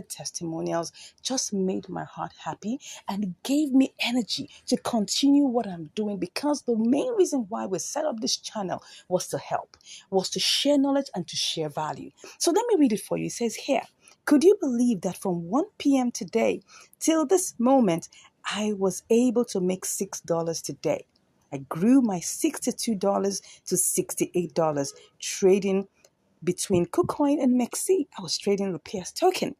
testimonials just made my heart happy and gave me energy to continue what I'm doing, because the main reason why we set up this channel was to help, was to share knowledge and to share value. So let me read it for you. It says here, could you believe that from 1 p.m. today till this moment, I was able to make $6 today? I grew my $62 to $68 trading between KuCoin and MEXC. I was trading the PS token.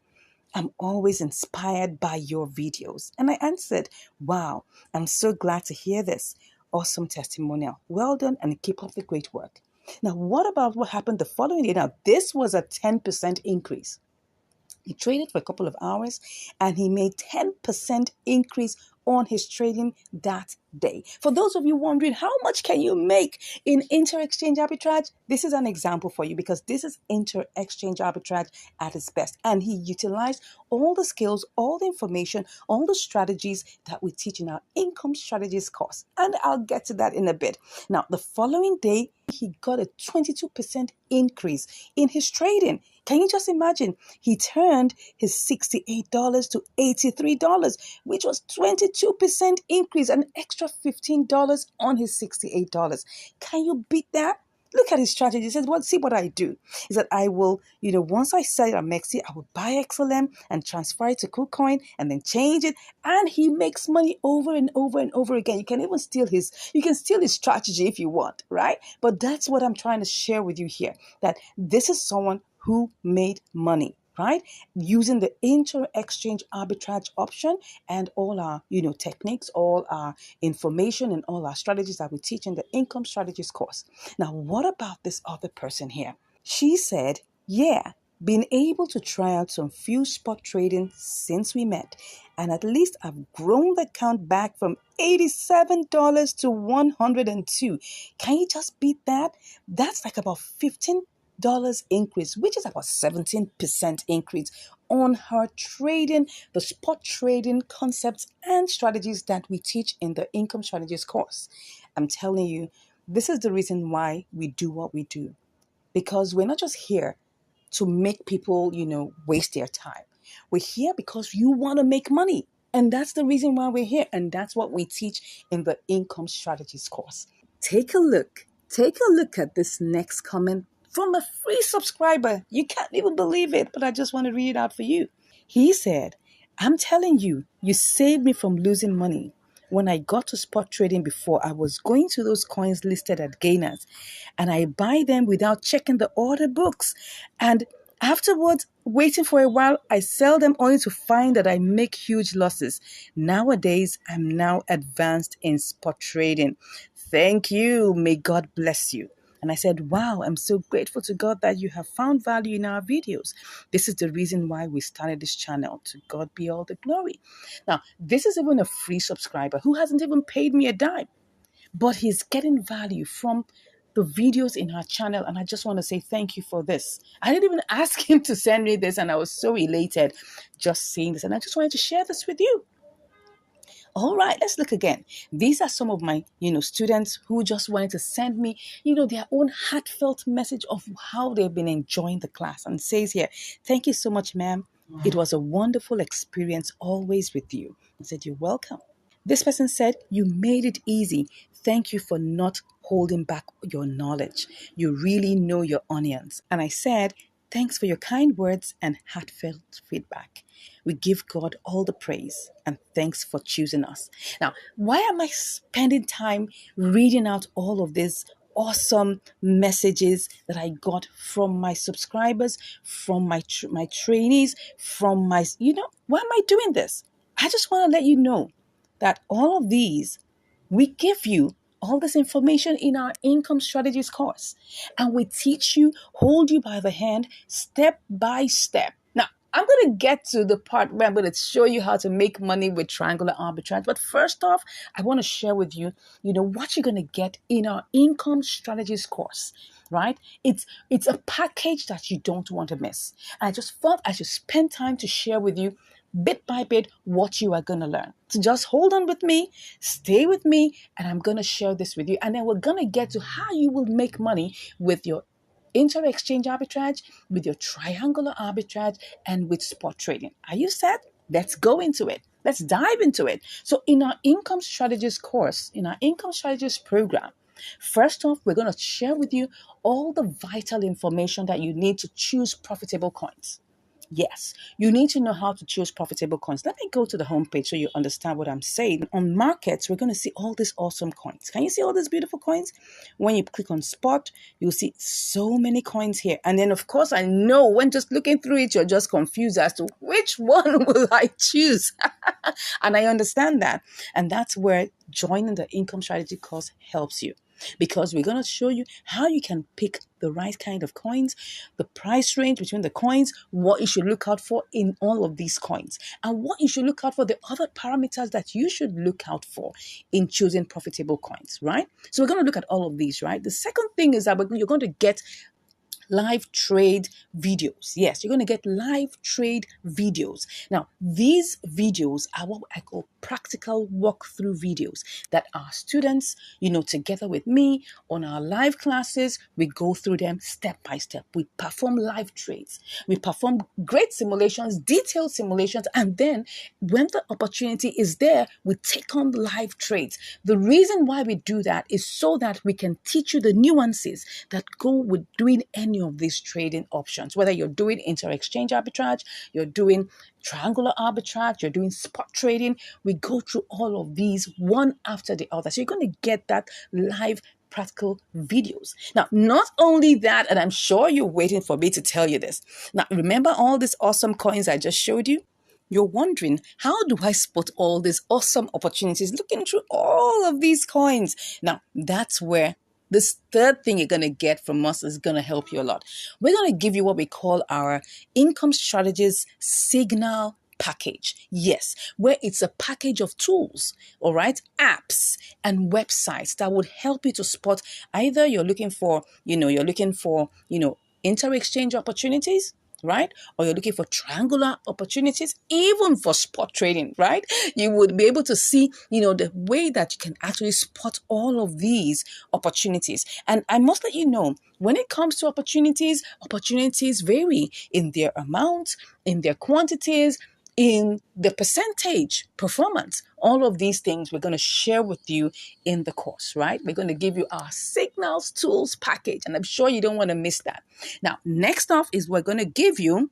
I'm always inspired by your videos. And I answered, wow, I'm so glad to hear this. Awesome testimonial. Well done, and keep up the great work. Now, what about what happened the following day? Now, this was a 10% increase. He traded for a couple of hours and he made 10% increase on his trading that day. For those of you wondering, how much can you make in inter-exchange arbitrage? This is an example for you, because this is inter-exchange arbitrage at its best. And he utilized all the skills, all the information, all the strategies that we teach in our income strategies course. And I'll get to that in a bit. Now, the following day, he got a 22% increase in his trading. Can you just imagine? He turned his $68 to $83, which was 22% increase, an extra $15 on his $68. Can you beat that? Look at his strategy. He says, well, see what I do is that I will, once I sell it at MEXC, I will buy XLM and transfer it to KuCoin and then change it. And he makes money over and over and over again. You can steal his strategy if you want, right? But that's what I'm trying to share with you here, that this is someone who made money, right? Using the inter-exchange arbitrage option and all our, techniques, all our information and all our strategies that we teach in the income strategies course. Now, what about this other person here? She said, yeah, been able to try out some few spot trading since we met. And at least I've grown the account back from $87 to $102. Can you just beat that? That's like about $15 increase, which is about 17% increase on her trading, the spot trading concepts and strategies that we teach in the income strategies course. I'm telling you, this is the reason why we do what we do, because we're not just here to make people, waste their time. We're here because you want to make money. And that's the reason why we're here. And that's what we teach in the income strategies course. Take a look. Take a look at this next comment from a free subscriber. You can't even believe it, but I just want to read it out for you. He said, I'm telling you, you saved me from losing money. When I got to spot trading before, I was going to those coins listed at gainers and I buy them without checking the order books. And afterwards, waiting for a while, I sell them only to find that I make huge losses. Nowadays, I'm now advanced in spot trading. Thank you. May God bless you. And I said, wow, I'm so grateful to God that you have found value in our videos. This is the reason why we started this channel. To God be all the glory. Now, this is even a free subscriber who hasn't even paid me a dime, but he's getting value from the videos in our channel. And I just want to say thank you for this. I didn't even ask him to send me this, and I was so elated just seeing this. And I just wanted to share this with you. All right, let's look again. These are some of my, students who just wanted to send me, their own heartfelt message of how they've been enjoying the class. And it says here, thank you so much, ma'am. It was a wonderful experience always with you. I said, you're welcome. This person said, you made it easy. Thank you for not holding back your knowledge. You really know your onions. And I said, thanks for your kind words and heartfelt feedback. We give God all the praise and thanks for choosing us. Now, why am I spending time reading out all of these awesome messages that I got from my subscribers, from my trainees, from my, why am I doing this? I just want to let you know that all of these, we give you all this information in our income strategies course. And we teach you, hold you by the hand, step by step. Now, I'm going to get to the part where I'm going to show you how to make money with triangular arbitrage. But first off, I want to share with you, what you're going to get in our income strategies course, right? It's a package that you don't want to miss. And I just thought I should spend time to share with you bit by bit what you are going to learn. So just hold on with me, stay with me, and I'm going to share this with you. And then we're going to get to how you will make money with your inter-exchange arbitrage, with your triangular arbitrage, and with spot trading. Are you set? Let's go into it. Let's dive into it. So in our income strategies course, in our income strategies program, first off, we're going to share with you all the vital information that you need to choose profitable coins. Yes, you need to know how to choose profitable coins. Let me go to the homepage so you understand what I'm saying. On markets, we're going to see all these awesome coins. Can you see all these beautiful coins? When you click on spot, you'll see so many coins here. And then, of course, I know when just looking through it, you're just confused as to which one will I choose. And I understand that. And that's where joining the income strategy course helps you, because we're going to show you how you can pick the right kind of coins, the price range between the coins, what you should look out for in all of these coins, and what you should look out for, the other parameters that you should look out for in choosing profitable coins, right? So we're going to look at all of these, right? The second thing is that you're going to get live trade videos. Yes, you're going to get live trade videos. Now, these videos are what I call practical walkthrough videos that our students, together with me on our live classes, we go through them step by step. We perform live trades. We perform great simulations, detailed simulations, and then when the opportunity is there, we take on live trades. The reason why we do that is so that we can teach you the nuances that go with doing any of these trading options, whether you're doing inter-exchange arbitrage, you're doing triangular arbitrage, you're doing spot trading. We go through all of these one after the other. So you're going to get that live practical videos. Now, not only that, and I'm sure you're waiting for me to tell you this. Now, remember all these awesome coins I just showed you? You're wondering, how do I spot all these awesome opportunities looking through all of these coins? Now, that's where this third thing you're going to get from us is going to help you a lot. We're going to give you what we call our income strategies signal package. Yes, where it's a package of tools, all right, apps and websites that would help you to spot either you're looking for inter-exchange opportunities, right? Or you're looking for triangular opportunities, even for spot trading, right? You would be able to see, the way that you can actually spot all of these opportunities. And I must let you know, when it comes to opportunities vary in their amount, in their quantities, in the percentage performance. All of these things we're going to share with you in the course, right? We're going to give you our signals tools package, and I'm sure you don't want to miss that. Now, next off is we're going to give you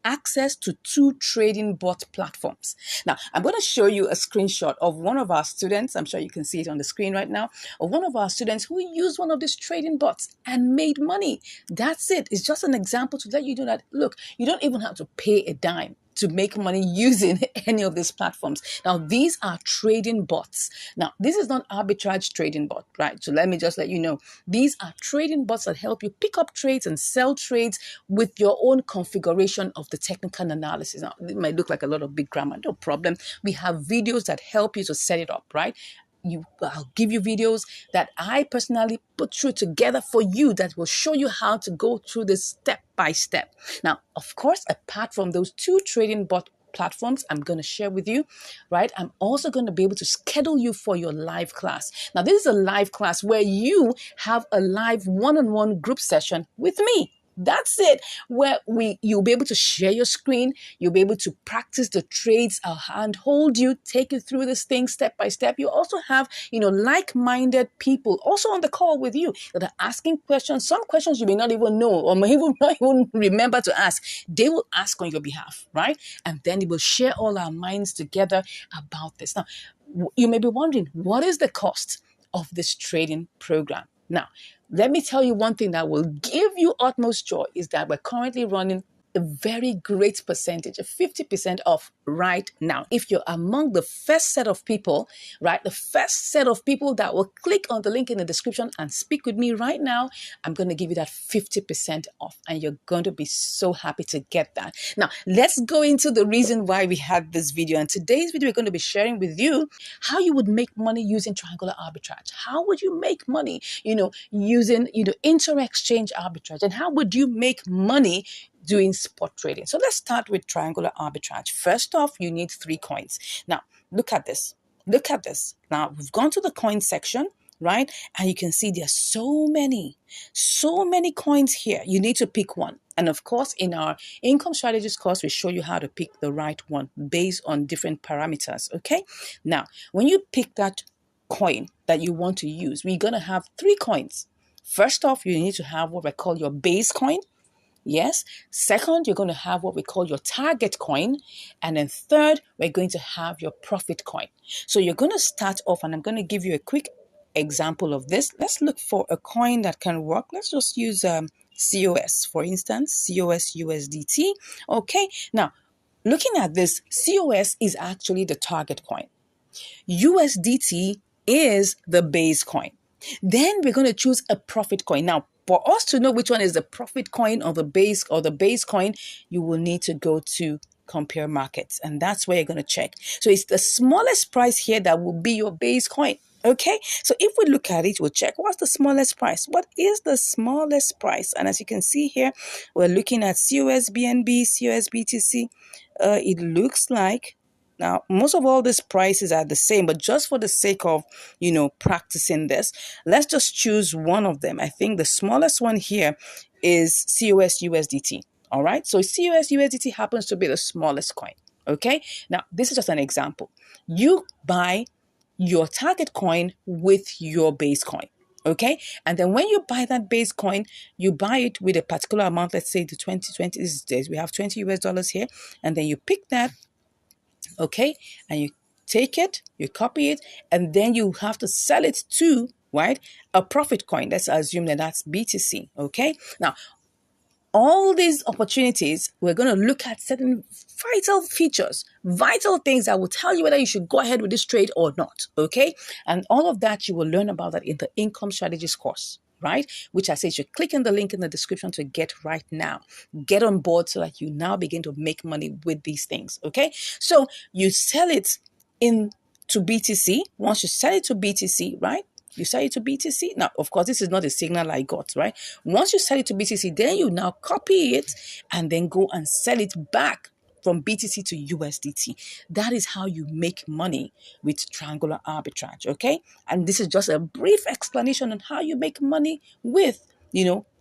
access to 2 trading bot platforms. Now, I'm going to show you a screenshot of one of our students. I'm sure you can see it on the screen right now, of one of our students who used one of these trading bots and made money. That's it. It's just an example to let you know that, look, you don't even have to pay a dime to make money using any of these platforms. Now, these are trading bots. Now, this is not arbitrage trading bot, right? So let me just let you know, these are trading bots that help you pick up trades and sell trades with your own configuration of the technical analysis. Now, it might look like a lot of big grammar, no problem. We have videos that help you to set it up, right? I'll give you videos that I personally put through together for you that will show you how to go through this step by step. Now, of course, apart from those 2 trading bot platforms I'm going to share with you, right? I'm also going to be able to schedule you for your live class. Now, this is a live class where you have a live one-on-one group session with me. That's it, where you'll be able to share your screen, you'll be able to practice the trades. I'll handhold you, take you through this thing step by step. You also have, like-minded people also on the call with you that are asking questions. Some questions you may not even know or may even not even remember to ask. They will ask on your behalf, right? And then we will share all our minds together about this. Now, you may be wondering, what is the cost of this trading program? Now, let me tell you one thing that will give you utmost joy is that we're currently running a very great percentage, a 50% off right now. If you're among the first set of people, right, the first set of people that will click on the link in the description and speak with me right now, I'm going to give you that 50% off, and you're going to be so happy to get that. Now, let's go into the reason why we had this video. And today's video, we're going to be sharing with you how you would make money using triangular arbitrage. How would you make money, using, inter-exchange arbitrage? And how would you make money doing spot trading? So let's start with triangular arbitrage. First off, you need 3 coins. Now, look at this. Look at this. Now, we've gone to the coin section. right? And you can see there's so many coins here. You need to pick one. And of course, in our income strategies course, we show you how to pick the right one based on different parameters. Okay. Now, when you pick that coin that you want to use, we're going to have 3 coins. First off, you need to have what we call your base coin. Yes. Second, you're going to have what we call your target coin. And then third, we're going to have your profit coin. So you're going to start off, and I'm going to give you a quick example of this. Let's look for a coin that can work. Let's just use COS, for instance, COS USDT. Okay. Now, looking at this, COS is actually the target coin. USDT is the base coin. Then we're going to choose a profit coin. Now, for us to know which one is the profit coin or the base coin, you will need to go to compare markets, and that's where you're going to check. So it's the smallest price here that will be your base coin. Okay, so if we look at it, we'll check what's the smallest price. What is the smallest price? And as you can see here, we're looking at COSBNB, COSBTC. It looks like, now, most of all these prices are the same, but just for the sake of, practicing this, let's just choose one of them. I think the smallest one here is COS USDT. All right. So COS USDT happens to be the smallest coin. Okay. Now, this is just an example. You buy your target coin with your base coin. Okay. And then when you buy that base coin, you buy it with a particular amount. Let's say the 2020 these days, we have $20 US here. And then you pick that. Okay, and you take it, you copy it, and then you have to sell it to, right, a profit coin. Let's assume that that's BTC. Okay, now all these opportunities, we're going to look at certain vital features, vital things that will tell you whether you should go ahead with this trade or not. Okay, and all of that you will learn about that in the income strategies course, right? Which I say you should click on the link in the description to get right now. Get on board so that you now begin to make money with these things. Okay. So you sell it to BTC. Once you sell it to BTC, right? You sell it to BTC. Now, of course, this is not a signal I got, right? Once you sell it to BTC, then you now copy it and then go and sell it back from BTC to USDT. That is how you make money with triangular arbitrage, okay? And this is just a brief explanation on how you make money with,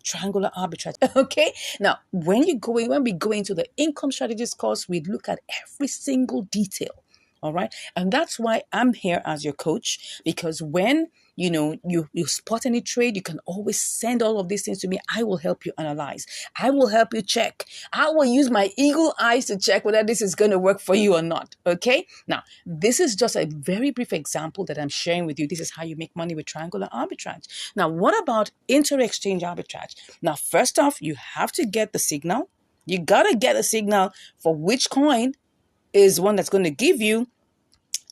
triangular arbitrage, okay? Now, when we go into the income strategies course, we look at every single detail. All right. And that's why I'm here as your coach, because when you spot any trade, you can always send all of these things to me. I will help you analyze. I will help you check. I will use my eagle eyes to check whether this is going to work for you or not. Okay. Now, this is just a very brief example that I'm sharing with you. This is how you make money with triangular arbitrage. Now, what about inter-exchange arbitrage? Now, first off, you have to get the signal. You got to get a signal for which coin is one that's going to give you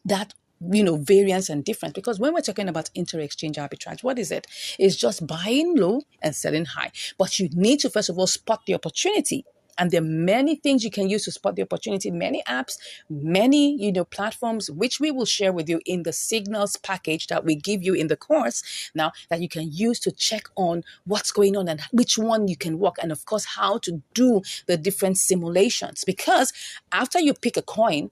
that variance and difference. Because when we're talking about inter-exchange arbitrage, what is it? It's just buying low and selling high. But you need to first of all spot the opportunity. And there are many things you can use to spot the opportunity, many apps, many, platforms, which we will share with you in the signals package that we give you in the course now, that you can use to check on what's going on and which one you can work. And of course, how to do the different simulations. Because after you pick a coin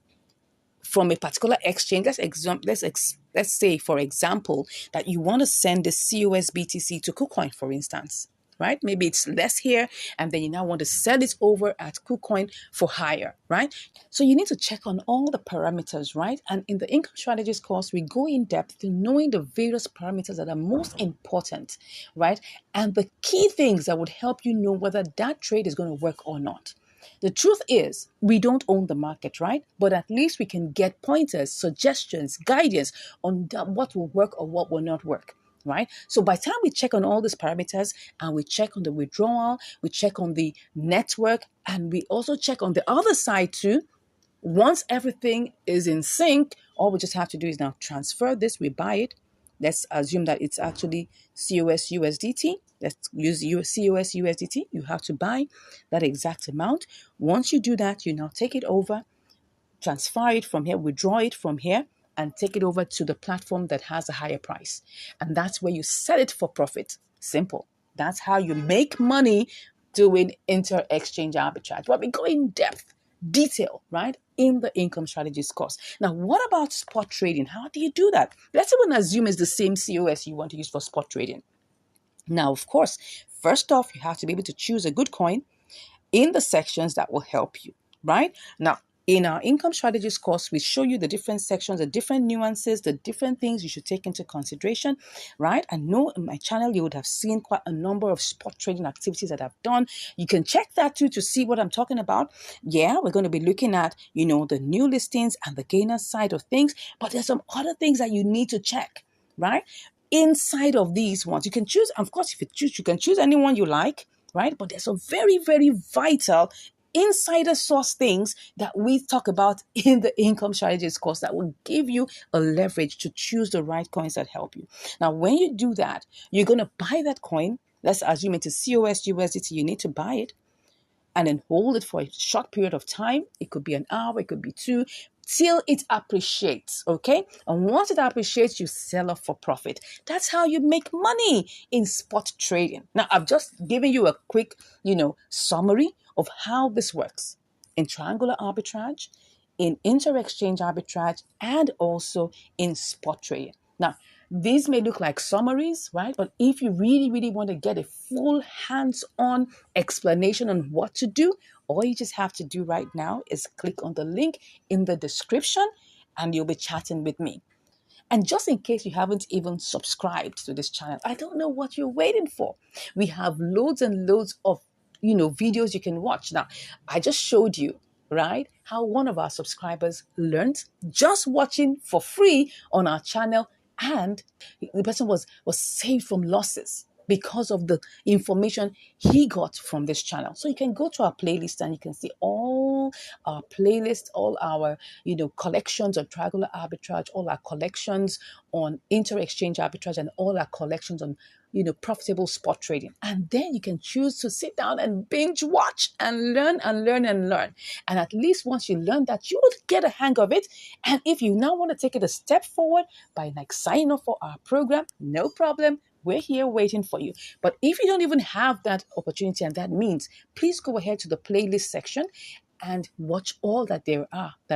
from a particular exchange, let's say, for example, that you want to send the COSBTC to KuCoin, for instance, right? Maybe it's less here, and then you now want to sell it over at KuCoin for higher, right? So you need to check on all the parameters, right? And in the income strategies course, we go in depth to knowing the various parameters that are most important, right? And the key things that would help you know whether that trade is going to work or not. The truth is, we don't own the market, right? But at least we can get pointers, suggestions, guidance on what will work or what will not work, right? So by the time we check on all these parameters and we check on the withdrawal, we check on the network, and we also check on the other side too, once everything is in sync, all we just have to do is now transfer this, we buy it. Let's assume that it's actually COS USDT. Let's use COS USDT. You have to buy that exact amount. Once you do that, you now take it over, transfer it from here, withdraw it from here, and take it over to the platform that has a higher price. And that's where you sell it for profit. Simple. That's how you make money doing inter-exchange arbitrage. But we go in depth detail, right, in the income strategies course. Now, what about spot trading? How do you do that? Let's even assume it's the same COS you want to use for spot trading. Now, of course, first off, you have to be able to choose a good coin in the sections that will help you, right? Now, in our income strategies course, we show you the different sections, the different nuances, the different things you should take into consideration, right? I know in my channel, you would have seen quite a number of spot trading activities that I've done. You can check that too to see what I'm talking about. Yeah, we're going to be looking at, the new listings and the gainer side of things, but there's some other things that you need to check, right? Inside of these ones, you can choose, of course, if you choose, you can choose anyone you like, right? But there's some very, very vital insider source things that we talk about in the income strategies course that will give you a leverage to choose the right coins that help you. Now, when you do that, you're going to buy that coin. Let's assume it's a COS USDT. You need to buy it and then hold it for a short period of time. It could be an hour, it could be two, till it appreciates, okay? And once it appreciates, you sell off for profit. That's how you make money in spot trading. Now, I've just given you a quick, summary of how this works in triangular arbitrage, in inter-exchange arbitrage, and also in spot trading. Now, these may look like summaries, right? But if you really, really want to get a full hands-on explanation on what to do, all you just have to do right now is click on the link in the description and you'll be chatting with me. And just in case you haven't even subscribed to this channel, I don't know what you're waiting for. We have loads and loads of, videos you can watch. Now, I just showed you, right, how one of our subscribers learned just watching for free on our channel, and the person was saved from losses because of the information he got from this channel. So you can go to our playlist and you can see all our playlists, all our, collections on triangular arbitrage, all our collections on inter-exchange arbitrage, and all our collections on, profitable spot trading. And then you can choose to sit down and binge watch and learn and learn and learn. And at least once you learn that, you would get a hang of it. And if you now want to take it a step forward by signing up for our program, no problem. We're here waiting for you. But if you don't even have that opportunity and that means, please go ahead to the playlist section and watch all that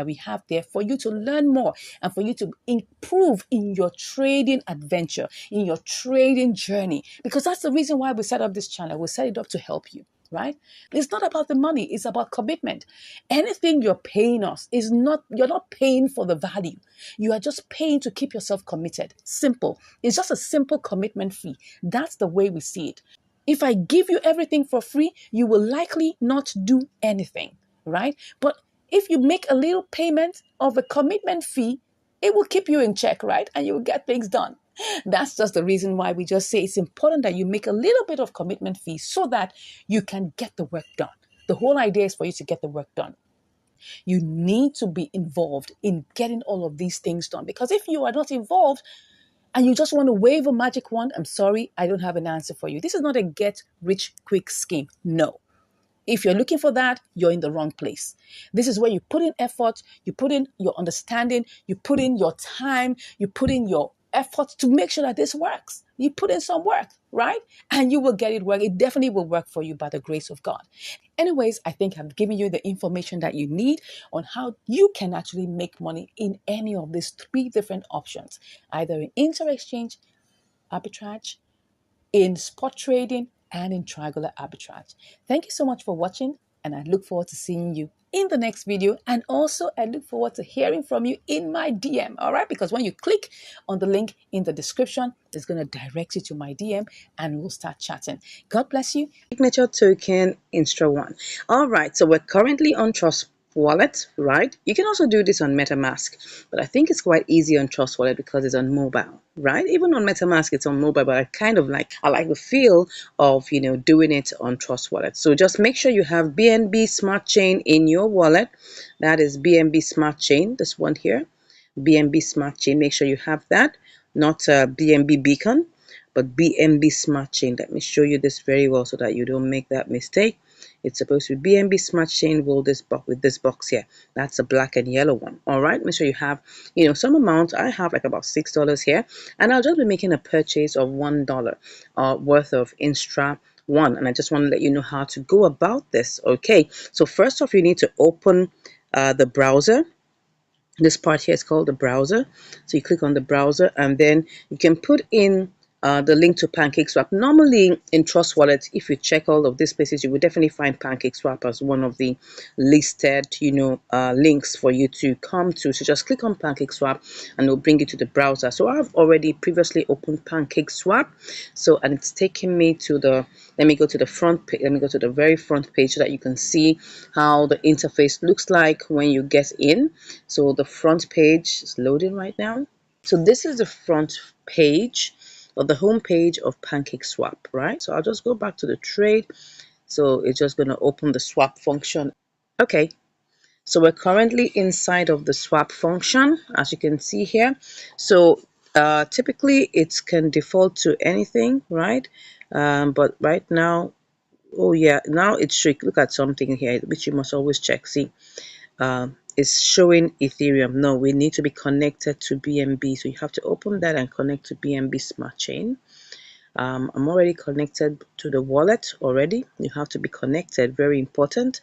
we have there for you to learn more and for you to improve in your trading adventure, in your trading journey. Because that's the reason why we set up this channel. We set it up to help you, right? It's not about the money. It's about commitment. Anything you're paying us you're not paying for the value. You are just paying to keep yourself committed. Simple. It's just a simple commitment fee. That's the way we see it. If I give you everything for free, you will likely not do anything, right? But if you make a little payment of a commitment fee, it will keep you in check, right? And you will get things done. That's just the reason why we just say it's important that you make a little bit of commitment fee so that you can get the work done. The whole idea is for you to get the work done. You need to be involved in getting all of these things done, because if you are not involved and you just want to wave a magic wand, I'm sorry, I don't have an answer for you. This is not a get rich quick scheme. No. If you're looking for that, you're in the wrong place. This is where you put in effort, you put in your understanding, you put in your time, you put in your effort to make sure that this works. You put in some work, right? And you will get it work. It definitely will work for you by the grace of God. Anyways, I think I've given you the information that you need on how you can actually make money in any of these three different options, either in inter-exchange arbitrage, in spot trading, and in triangular arbitrage. Thank you so much for watching, and I look forward to seeing you in the next video. And also, I look forward to hearing from you in my DM, all right? Because when you click on the link in the description, it's going to direct you to my DM and we'll start chatting. God bless you. Signature token, Instra One. All right, so we're currently on Trust Wallet, right? You can also do this on MetaMask, but I think it's quite easy on Trust Wallet because it's on mobile, right? Even on MetaMask, it's on mobile, but I like the feel of, doing it on Trust Wallet. So just make sure you have BNB Smart Chain in your wallet. That is BNB Smart Chain, this one here, BNB Smart Chain. Make sure you have that, not BNB Beacon, but BNB Smart Chain. Let me show you this very well so that you don't make that mistake. It's supposed to be BNB Smart Chain with this box here. That's a black and yellow one. All right, make sure you have, some amount. I have like about $6 here, and I'll just be making a purchase of $1 worth of Instra one, and I just want to let you know how to go about this. Okay, so first off, you need to open the browser. This part here is called the browser. So you click on the browser, and then you can put in the link to PancakeSwap. Normally in Trust Wallet, if you check all of these places, you will definitely find PancakeSwap as one of the listed, links for you to come to. So just click on PancakeSwap and it'll bring you to the browser. So I've already previously opened PancakeSwap. So, and it's taking me to the, let me go to the front page. Let me go to the very front page so that you can see how the interface looks like when you get in. So the front page is loading right now. So this is the front page or the home page of PancakeSwap, right? So I'll just go back to the trade. So it's just going to open the swap function. Okay, so we're currently inside of the swap function, as you can see here. So typically it can default to anything, right? But right now, oh yeah, now it should look at something here, which you must always check. See, it's showing Ethereum. No, we need to be connected to BNB. So you have to open that and connect to BNB Smart Chain. I'm already connected to the wallet already. You have to be connected, very important.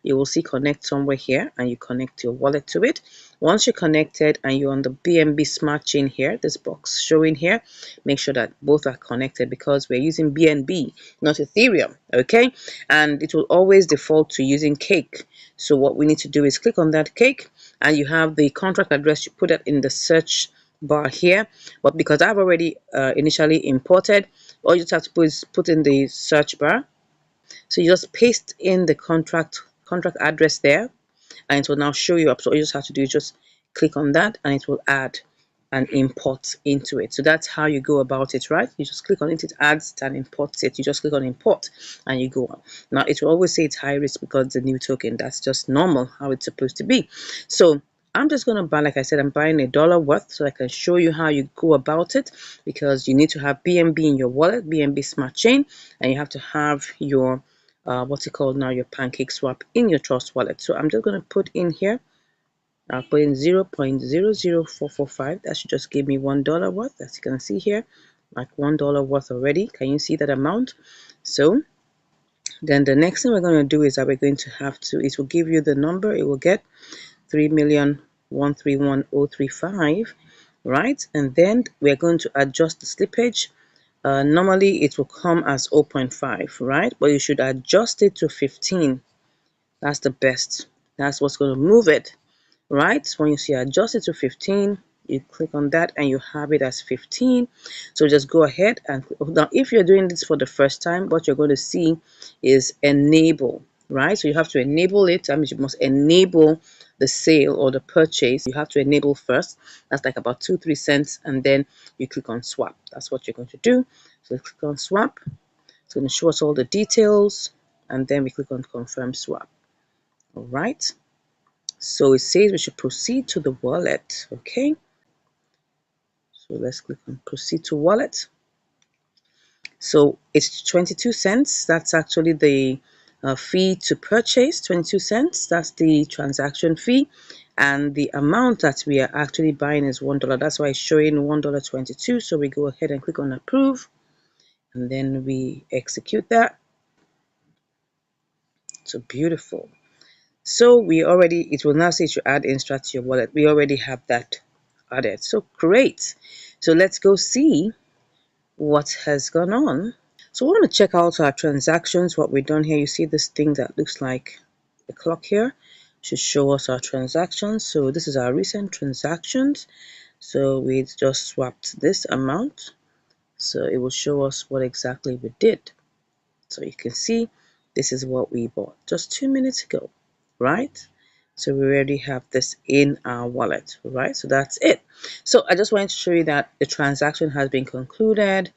You will see connect somewhere here and you connect your wallet to it. Once you're connected and you're on the BNB Smart Chain here, this box showing here, make sure that both are connected because we're using BNB, not Ethereum, okay? And it will always default to using Cake. So what we need to do is click on that Cake and you have the contract address. You put it in the search bar here, but because I've already initially imported, all you just have to put in the search bar. So you just paste in the contract address there and it will now show you up. So all you just have to do is just click on that and it will add and import into it. So that's how you go about it, right? You just click on it, it adds and imports it. You just click on import and you go on. Now it will always say it's high risk because it's a new token. That's just normal how it's supposed to be. So I'm just going to buy, like I said, I'm buying $1 worth so I can show you how you go about it, because you need to have BNB in your wallet, BNB Smart Chain, and you have to have your what's it called now, your PancakeSwap in your Trust Wallet. So I'm just going to put in here, I'll put in 0.00445. That should just give me $1 worth, as you can see here, like $1 worth already. Can you see that amount? So then the next thing we're going to do is that we're going to have to, it will give you the number, it will get 3,131,035, right? And then we're going to adjust the slippage. Normally it will come as 0.5, right? But you should adjust it to 15. That's the best. That's what's going to move it, right? When you see adjust it to 15, you click on that and you have it as 15. So just go ahead and now if you're doing this for the first time, what you're going to see is enable, right? So you have to enable it. That means you must enable the sale or the purchase. You have to enable first. That's like about 2-3 cents, and then you click on swap. That's what you're going to do. So click on swap. It's going to show us all the details, and then we click on confirm swap. All right, so it says we should proceed to the wallet. Okay, so let's click on proceed to wallet. So it's 22 cents. That's actually the fee to purchase, 22 cents. That's the transaction fee, and the amount that we are actually buying is $1. That's why it's showing $1.22. So we go ahead and click on approve, and then we execute that. So beautiful. So we already, it will now say to add Instra to your wallet. We already have that added. So great. So let's go see what has gone on. So we want to check out our transactions, what we've done here. You see this thing that looks like the clock here should show us our transactions. So this is our recent transactions. So we just swapped this amount. So it will show us what exactly we did. So you can see this is what we bought just 2 minutes ago, right? So we already have this in our wallet, right? So that's it. So I just wanted to show you that the transaction has been concluded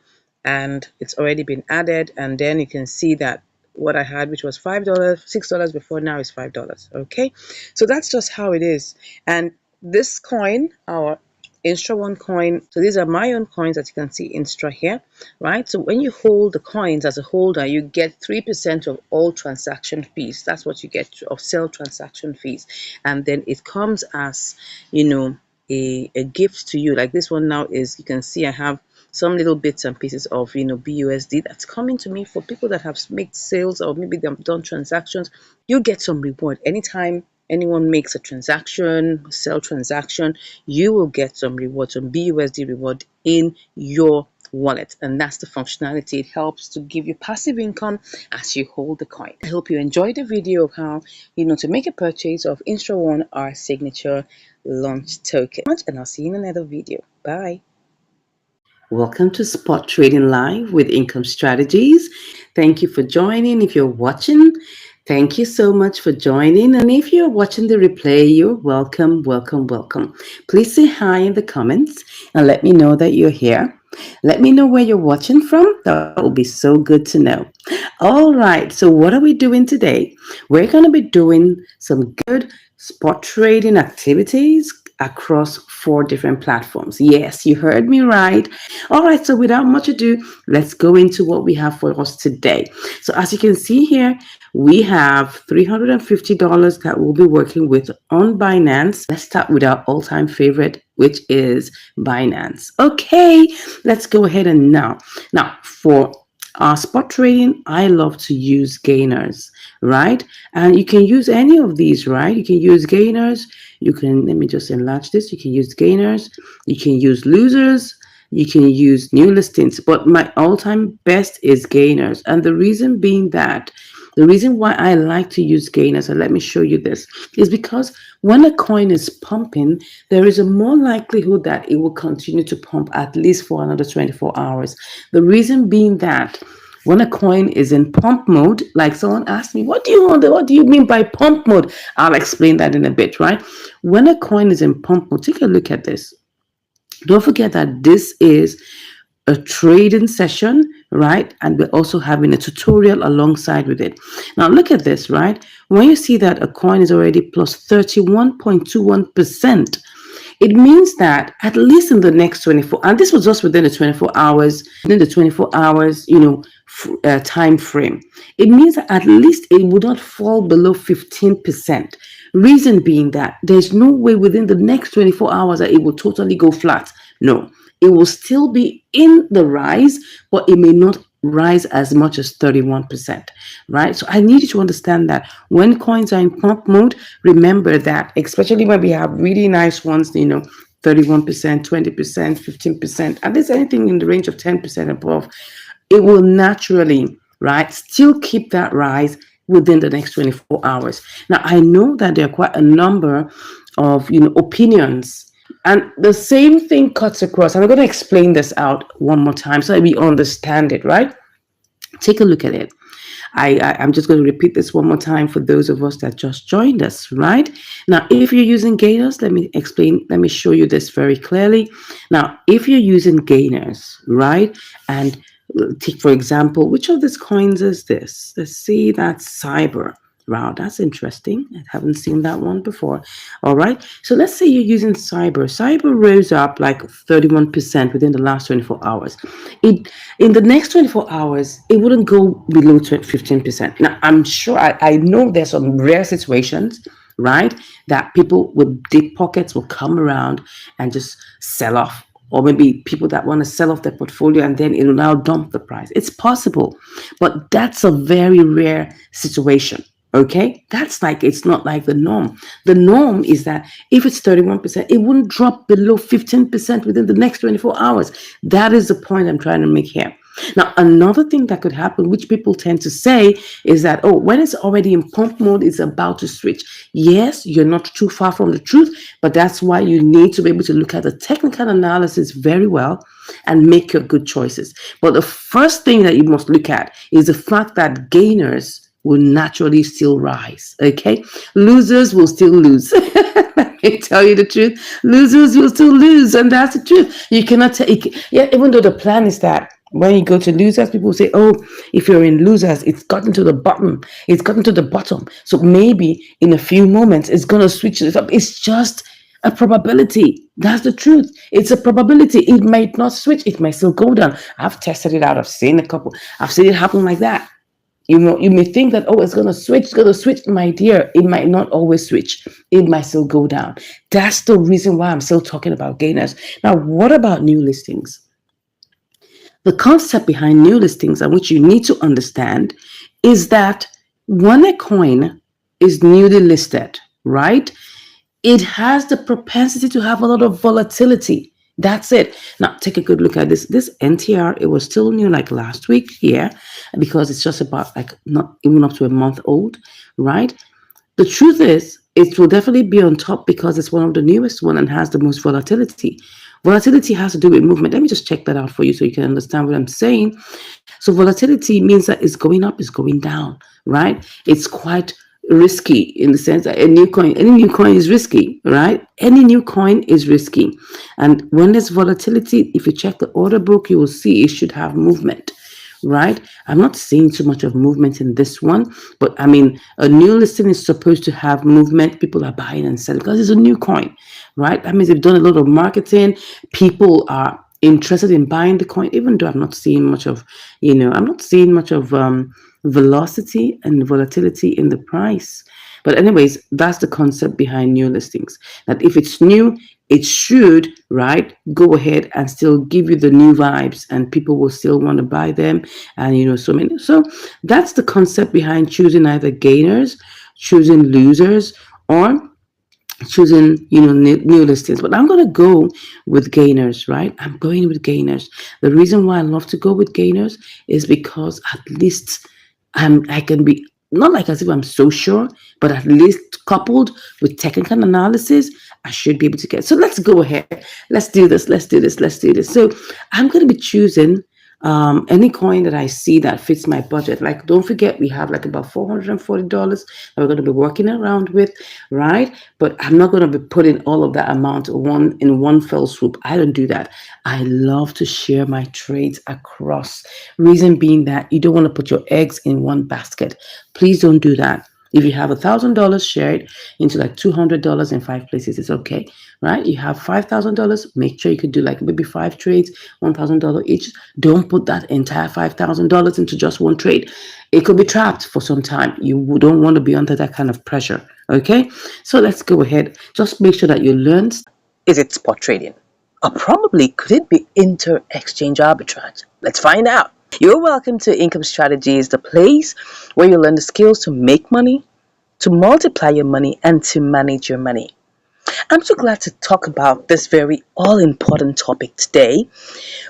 and it's already been added. And then you can see that what I had, which was $5, $6 before, now is $5. Okay, so that's just how it is. And this coin, our Instra One coin, so these are my own coins that you can see Instra here, right? So when you hold the coins as a holder, you get 3% of all transaction fees. That's what you get of sale transaction fees, and then it comes as, a gift to you. Like this one now is, you can see I have some little bits and pieces of BUSD that's coming to me for people that have made sales, or maybe they've done transactions. You get some reward anytime anyone makes a transaction, sell transaction. You will get some reward, some BUSD reward in your wallet, and that's the functionality. It helps to give you passive income as you hold the coin. I hope you enjoyed the video of how to make a purchase of Instra One, our signature launch token. And I'll see you in another video. Bye. Welcome to Spot Trading Live with Income Strategies. Thank you for joining. If you're watching, thank you so much for joining. And if you're watching the replay, you're welcome, welcome, welcome. Please say hi in the comments and let me know that you're here. Let me know where you're watching from. That will be so good to know. All right, so what are we doing today? We're going to be doing some good spot trading activities across 4 different platforms. Yes, you heard me right. All right, so without much ado, let's go into what we have for us today. So as you can see here, we have $350 that we'll be working with on Binance. Let's start with our all-time favorite, which is Binance. Okay, let's go ahead and now for spot trading, I love to use gainers, right? And you can use any of these, right? You can use gainers. You can, let me just enlarge this. You can use gainers. You can use losers. You can use new listings. But my all-time best is gainers. And the reason being that, the reason why I like to use gainers, and let me show you this, is because when a coin is pumping, there is a more likelihood that it will continue to pump at least for another 24 hours. The reason being that when a coin is in pump mode, like someone asked me, what do you mean by pump mode? I'll explain that in a bit, right? When a coin is in pump mode, take a look at this. Don't forget that this is a trading session, right? And we're also having a tutorial alongside with it. Now look at this, right? When you see that a coin is already plus 31.21%, it means that at least in the next 24, and this was just within the 24 hours, time frame, it means that at least it would not fall below 15%. Reason being that there's no way within the next 24 hours that it will totally go flat. No, it will still be in the rise, but it may not rise as much as 31%, right? So I need you to understand that when coins are in pump mode, remember that, especially when we have really nice ones, 31%, 20%, 15%, and there's anything in the range of 10% above, it will naturally, right, still keep that rise within the next 24 hours. Now, I know that there are quite a number of, opinions, and the same thing cuts across. And I'm going to explain this out one more time so that we understand it, right? Take a look at it. I'm just going to repeat this one more time for those of us that just joined us, right? Now, if you're using gainers, let me show you this very clearly. Now, if you're using gainers, right, and take, for example, which of these coins is this? Let's see, that's Cyber. Wow, that's interesting. I haven't seen that one before. All right. So let's say you're using Cyber. Cyber rose up like 31% within the last 24 hours. In the next 24 hours, it wouldn't go below 15%. Now, I'm sure, I know there's some rare situations, right, that people with deep pockets will come around and just sell off. Or maybe people that want to sell off their portfolio and then it will now dump the price. It's possible, but that's a very rare situation. Okay, it's not like the norm. The norm is that if it's 31%, it wouldn't drop below 15% within the next 24 hours. That is the point I'm trying to make here. Now, another thing that could happen, which people tend to say, is that, when it's already in pump mode, it's about to switch. Yes, you're not too far from the truth, but that's why you need to be able to look at the technical analysis very well and make your good choices. But the first thing that you must look at is the fact that gainers will naturally still rise, okay? Losers will still lose. Let me tell you the truth. Losers will still lose, and that's the truth. You cannot take, even though the plan is that when you go to losers, people say, if you're in losers, it's gotten to the bottom. It's gotten to the bottom. So maybe in a few moments, it's going to switch it up. It's just a probability. That's the truth. It's a probability. It might not switch. It might still go down. I've tested it out. I've seen it happen like that. You may think that, it's going to switch. My dear, it might not always switch. It might still go down. That's the reason why I'm still talking about gainers. Now, what about new listings? The concept behind new listings, and which you need to understand, is that when a coin is newly listed, right, it has the propensity to have a lot of volatility. That's it. Now, take a good look at this. This NTR, it was still new like last week here because it's just about like not even up to a month old, right? The truth is, it will definitely be on top because it's one of the newest one and has the most volatility. Volatility has to do with movement. Let me just check that out for you so you can understand what I'm saying. So volatility means that it's going up, it's going down, right? It's quite risky in the sense that any new coin is risky, right? Any new coin is risky. And when there's volatility, if you check the order book, you will see it should have movement, right? I'm not seeing too much of movement in this one, but I mean, a new listing is supposed to have movement. People are buying and selling because it's a new coin, right? That means they've done a lot of marketing. People are interested in buying the coin, even though I'm not seeing much of, I'm not seeing much of velocity and volatility in the price. But anyways, that's the concept behind new listings. That if it's new, it should, right, go ahead and still give you the new vibes and people will still want to buy them. And, so many. So that's the concept behind choosing either gainers, choosing losers, or choosing new listings. But I'm going to go with gainers, right? I'm going with gainers. The reason why I love to go with gainers is because at least I can be not like as if I'm so sure, but at least coupled with technical analysis, I should be able to get. So let's go ahead. Let's do this. Let's do this. Let's do this. So I'm going to be choosing any coin that I see that fits my budget. Like, don't forget, we have like about $440 that we're going to be working around with, right? But I'm not going to be putting all of that amount in one fell swoop. I don't do that. I love to share my trades across. Reason being that you don't want to put your eggs in one basket. Please don't do that. If you have $1,000, share it into like $200 in 5 places. It's okay, right? You have $5,000. Make sure you could do like maybe 5 trades, $1,000 each. Don't put that entire $5,000 into just one trade. It could be trapped for some time. You don't want to be under that kind of pressure. Okay, so let's go ahead. Just make sure that you learn. Is it spot trading? Or probably could it be inter-exchange arbitrage? Let's find out. You're welcome to Income Strategies, the place where you learn the skills to make money, to multiply your money, and to manage your money. I'm so glad to talk about this very all-important topic today,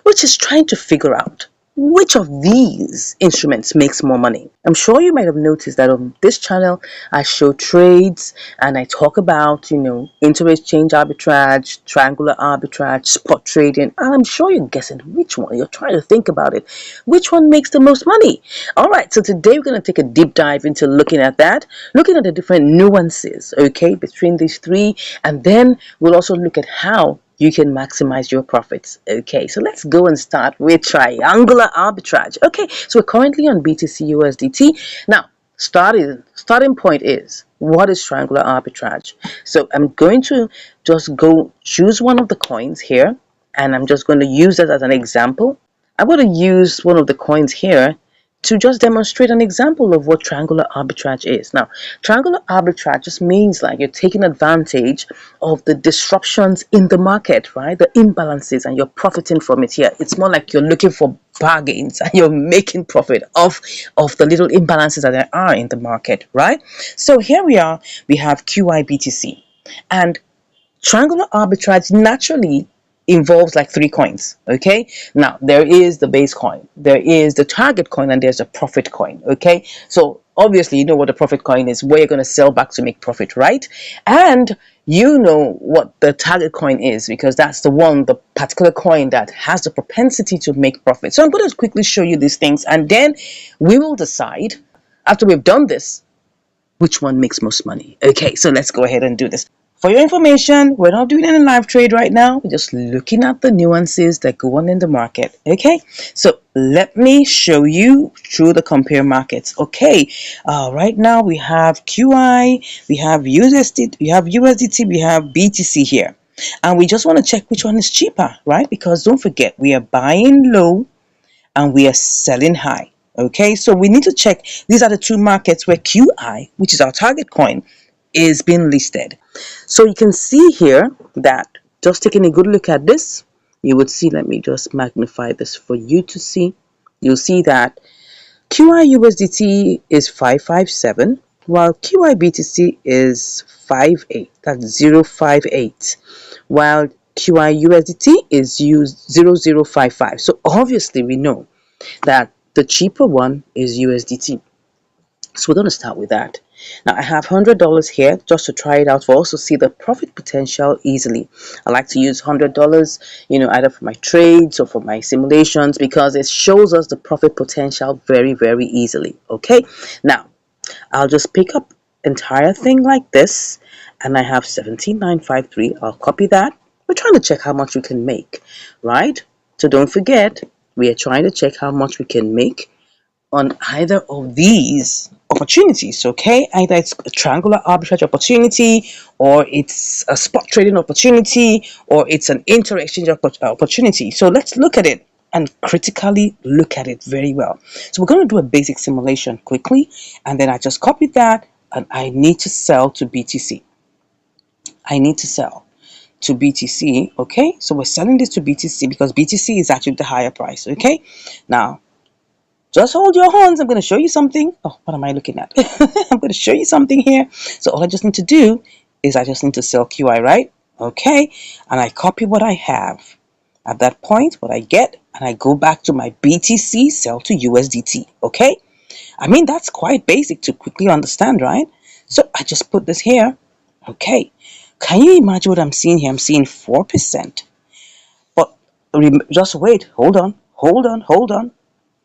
which is trying to figure out which of these instruments makes more money. I'm sure you might have noticed that on this channel, I show trades and I talk about, inter-exchange arbitrage, triangular arbitrage, spot trading, and I'm sure you're guessing which one. You're trying to think about it. Which one makes the most money? All right, so today we're going to take a deep dive into looking at that, looking at the different nuances, okay, between these three, and then we'll also look at how you can maximize your profits. Okay, so let's go and start with triangular arbitrage. Okay, so we're currently on BTC USDT. Now, starting point is, what is triangular arbitrage? So I'm going to just go choose one of the coins here, and I'm just going to use that as an example. I'm going to use one of the coins here to just demonstrate an example of what triangular arbitrage is. Now, triangular arbitrage just means like you're taking advantage of the disruptions in the market, right? The imbalances, and you're profiting from it here. It's more like you're looking for bargains and you're making profit of the little imbalances that there are in the market, right? So here we are, we have QIBTC, and triangular arbitrage naturally involves like 3 coins. Okay, now there is the base coin, there is the target coin, and there's a profit coin. Okay, so obviously you know what the profit coin is, where you're going to sell back to make profit, right? And you know what the target coin is because that's the particular coin that has the propensity to make profit. So I'm going to quickly show you these things, and then we will decide after we've done this which one makes most money. Okay, so let's go ahead and do this. For your information, we're not doing any live trade right now. We're just looking at the nuances that go on in the market. Okay, so let me show you through the compare markets. Okay, right now we have QI, we have USDT, we have BTC here. And we just want to check which one is cheaper, right? Because don't forget, we are buying low and we are selling high. Okay, so we need to check. These are the 2 markets where QI, which is our target coin, is being listed. So you can see here that, just taking a good look at this, you would see, let me just magnify this for you to see. You'll see that QI/USDT is 557, while QI/BTC is 58. That's 058, while QI/USDT is 0055. So obviously we know that the cheaper one is USDT. So we're going to start with that. Now I have $100 here just to try it out, for also see the profit potential easily. I like to use $100, either for my trades or for my simulations, because it shows us the profit potential very, very easily. Okay, now I'll just pick up entire thing like this, and I have 17953. I'll copy that. We're trying to check how much we can make, right? So don't forget, we are trying to check how much we can make on either of these opportunities. Okay, either it's a triangular arbitrage opportunity, or it's a spot trading opportunity, or it's an inter-exchange opportunity. So let's look at it and critically look at it very well. So we're going to do a basic simulation quickly, and then I just copied that, and I need to sell to BTC. I need to sell to BTC. Okay, so we're selling this to BTC because BTC is actually the higher price. Okay, now just hold your horns. I'm going to show you something. Oh, what am I looking at? I'm going to show you something here. So all I just need to do is I just need to sell QI, right? Okay. And I copy what I have. At that point, what I get, and I go back to my BTC, sell to USDT. Okay. I mean, that's quite basic to quickly understand, right? So I just put this here. Okay. Can you imagine what I'm seeing here? I'm seeing 4%. But just wait. Hold on.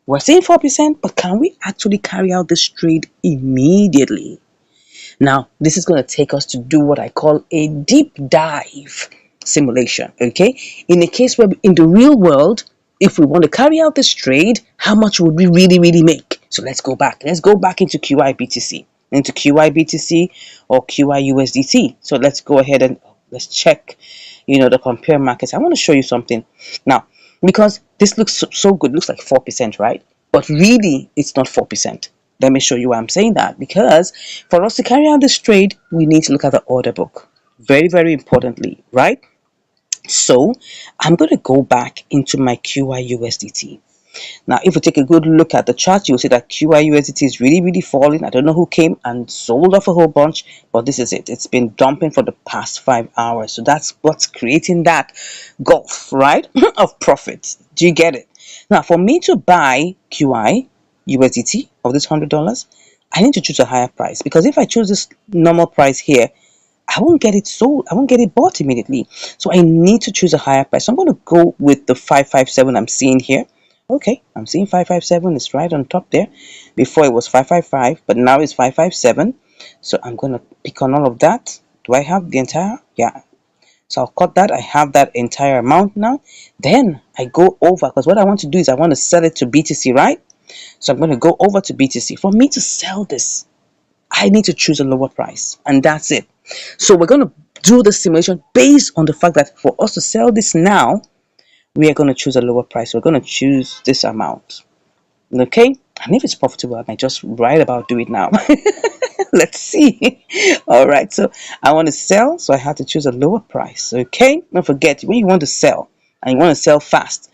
We're saying 4%, but can we actually carry out this trade immediately? Now, this is going to take us to do what I call a deep dive simulation, okay? In a case where in the real world, if we want to carry out this trade, how much would we really, really make? So let's go back. Let's go back into QI/BTC, or QI/USDT. So let's go ahead and let's check, the compare markets. I want to show you something. Now, because this looks so good, looks like 4%, right? But really, it's not 4%. Let me show you why I'm saying that. Because for us to carry out this trade, we need to look at the order book. Very, very importantly, right? So I'm going to go back into my QI/USDT. Now, if we take a good look at the chart, you'll see that QI/USDT is really, really falling. I don't know who came and sold off a whole bunch, but this is it. It's been dumping for the past 5 hours. So that's what's creating that gulf, right, of profit. Do you get it? Now, for me to buy QI/USDT of this $100, I need to choose a higher price, because if I choose this normal price here, I won't get it sold. I won't get it bought immediately. So I need to choose a higher price. So I'm going to go with the 557 I'm seeing here. Okay, I'm seeing 557. It's right on top there. Before it was 555, but now it's 557. So I'm going to pick on all of that. Do I have the entire? Yeah. So I'll cut that. I have that entire amount now. Then I go over, because what I want to do is I want to sell it to BTC, right? So I'm going to go over to BTC. For me to sell this, I need to choose a lower price, and that's it. So we're going to do the simulation based on the fact that for us to sell this now, we are going to choose a lower price. We're going to choose this amount. Okay, and if it's profitable, I might just right about do it now. Let's see. All right, so I want to sell, so I have to choose a lower price. Okay, don't forget, when you want to sell and you want to sell fast,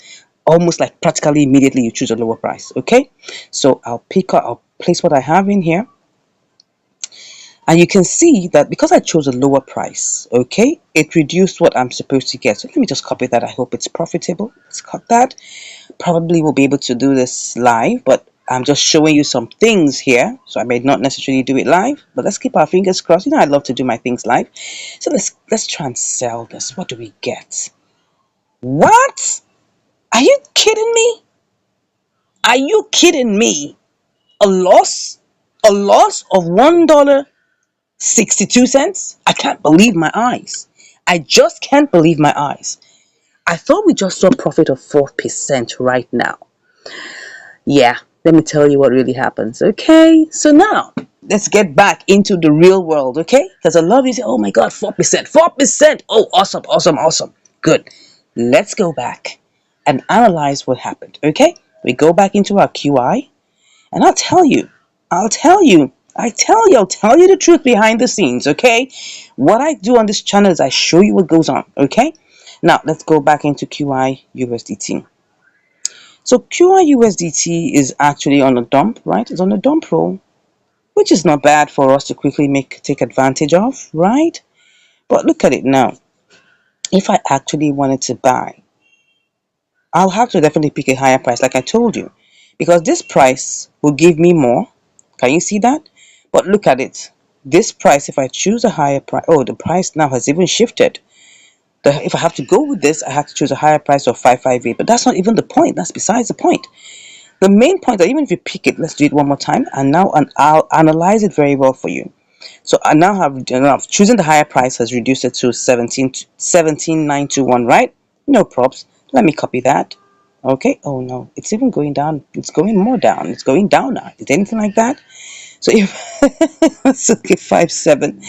almost like practically immediately, you choose a lower price. Okay, so I'll place what I have in here. And you can see that because I chose a lower price, okay, it reduced what I'm supposed to get. So let me just copy that. I hope it's profitable. Let's cut that. Probably will be able to do this live, but I'm just showing you some things here. So I may not necessarily do it live, but let's keep our fingers crossed. I love to do my things live. So let's try and sell this. What do we get? What? Are you kidding me? Are you kidding me? A loss? A loss of $1.62? I can't believe my eyes. I just can't believe my eyes. I thought we just saw a profit of 4% right now. Yeah, let me tell you what really happens. Okay, so now let's get back into the real world. Okay, because I love you say, oh my God, 4%, 4%. Oh, awesome, awesome, awesome. Good. Let's go back and analyze what happened. Okay, we go back into our QI, and I'll tell you the truth behind the scenes, okay? What I do on this channel is I show you what goes on, okay? Now let's go back into QI USDT. So QI USDT is actually on a dump, right? It's on a dump roll, which is not bad for us to quickly take advantage of, right? But look at it now. If I actually wanted to buy, I'll have to definitely pick a higher price, like I told you, because this price will give me more. Can you see that? But look at it. This price, if I choose a higher price, oh, the price now has even shifted. If I have to go with this, I have to choose a higher price of 558. But that's not even the point. That's besides the point. The main point that even if you pick it, let's do it one more time, and I'll analyze it very well for you. So I now have choosing the higher price has reduced it to 17,921, right? No props. Let me copy that. Okay. Oh no, it's even going down. It's going more down. It's going down now. Is there anything like that? So if it's okay, 57.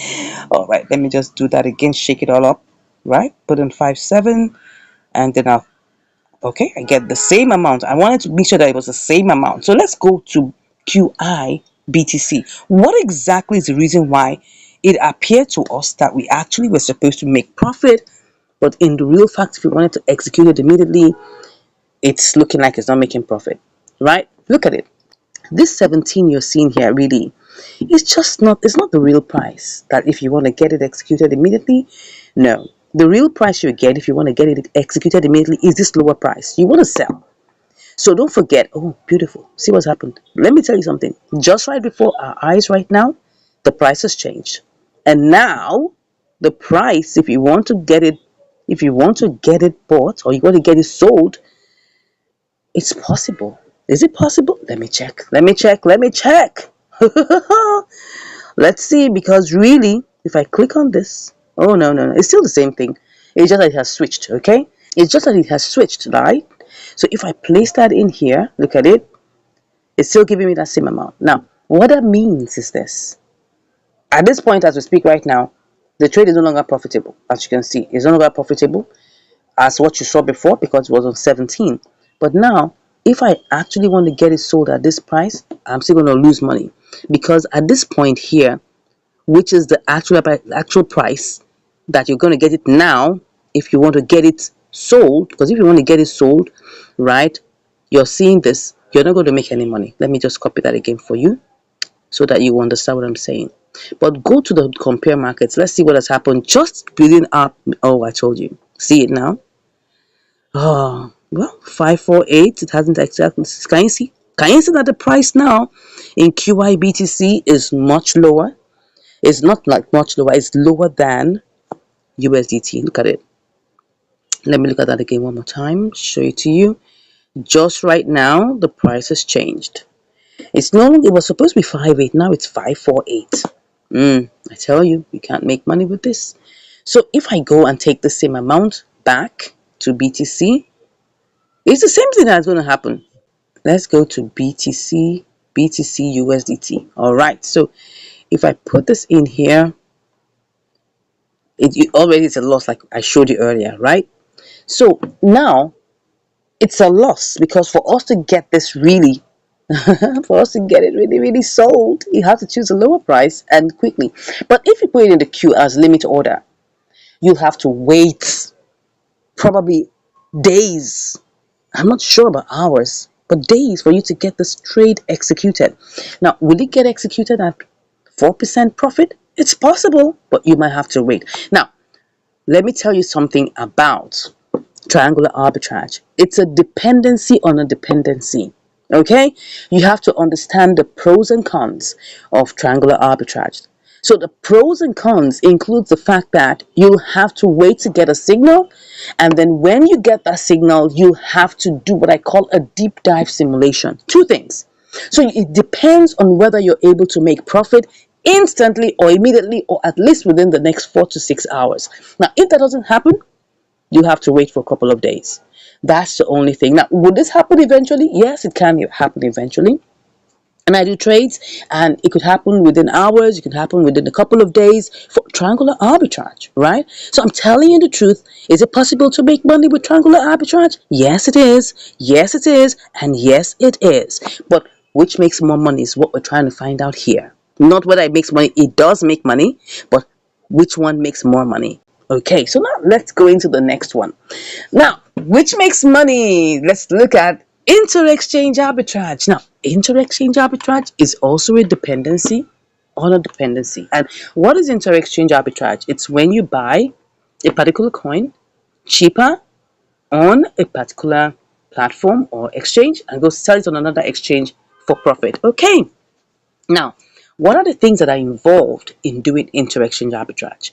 All right, let me just do that again. Shake it all up, right? Put in 57, and then I'll okay, I get the same amount. I wanted to make sure that it was the same amount. So let's go to QI BTC. What exactly is the reason why it appeared to us that we actually were supposed to make profit, but in the real fact, if we wanted to execute it immediately, it's looking like it's not making profit, right? Look at it. This 17 you're seeing here really it's not the real price that if you want to get it executed immediately. No, the real price you get if you want to get it executed immediately is this lower price you want to sell. So don't forget. Oh, beautiful. See what's happened. Let me tell you something. Just right before our eyes right now, the price has changed. And now the price, if you want to get it bought or you want to get it sold, it's possible. Is it possible? Let me check. Let me check. Let me check. Let's see, because really, if I click on this, oh no, no, no, it's still the same thing. It's just that it has switched, okay? It's just that it has switched, right? So if I place that in here, look at it, it's still giving me that same amount. Now, what that means is this. At this point, as we speak right now, the trade is no longer profitable. As you can see, it's no longer profitable as what you saw before because it was on 17. But now, if I actually want to get it sold at this price, I'm still going to lose money because at this point here, which is the actual price that you're going to get it now, if you want to get it sold, because if you want to get it sold, right, you're seeing this, you're not going to make any money. Let me just copy that again for you so that you understand what I'm saying. But go to the compare markets. Let's see what has happened just building up. Oh, I told you. See it now. Oh, well, 548. It hasn't exactly. Can you see? Can you see that the price now in QIBTC is much lower? It's not like much lower. It's lower than USDT. Look at it. Let me look at that again one more time. Show it to you. Just right now, the price has changed. It's no longer. It was supposed to be 5.8. Now it's 5.48. I tell you, you can't make money with this. So if I go and take the same amount back to BTC, it's the same thing that's going to happen. Let's go to BTC USDT. All right. So if I put this in here, it already is a loss, like I showed you earlier, right? So now it's a loss because for us to get this really, for us to get it really, really sold, you have to choose a lower price and quickly. But if you put it in the queue as limit order, you'll have to wait probably days. I'm not sure about hours, but days for you to get this trade executed. Now, will it get executed at 4% profit? It's possible, but you might have to wait. Now, let me tell you something about triangular arbitrage. It's a dependency on a dependency. Okay? You have to understand the pros and cons of triangular arbitrage. So the pros and cons includes the fact that you have to wait to get a signal, and then when you get that signal, you have to do what I call a deep dive simulation. Two things. So it depends on whether you're able to make profit instantly or immediately or at least within the next 4 to 6 hours. Now, if that doesn't happen, you have to wait for a couple of days. That's the only thing. Now, would this happen eventually? Yes, it can happen eventually. And I do trades, and it could happen within hours, it could happen within a couple of days for triangular arbitrage, right? So I'm telling you the truth. Is it possible to make money with triangular arbitrage? Yes, it is. Yes, it is. And yes, it is. But which makes more money is what we're trying to find out here. Not whether it makes money. It does make money, but which one makes more money? Okay, so now let's go into the next one. Now, which makes money? Let's look at inter-exchange arbitrage. Now, inter-exchange arbitrage is also a dependency on a dependency. And what is inter-exchange arbitrage? It's when you buy a particular coin cheaper on a particular platform or exchange and go sell it on another exchange for profit. Okay, now, what are the things that are involved in doing inter-exchange arbitrage?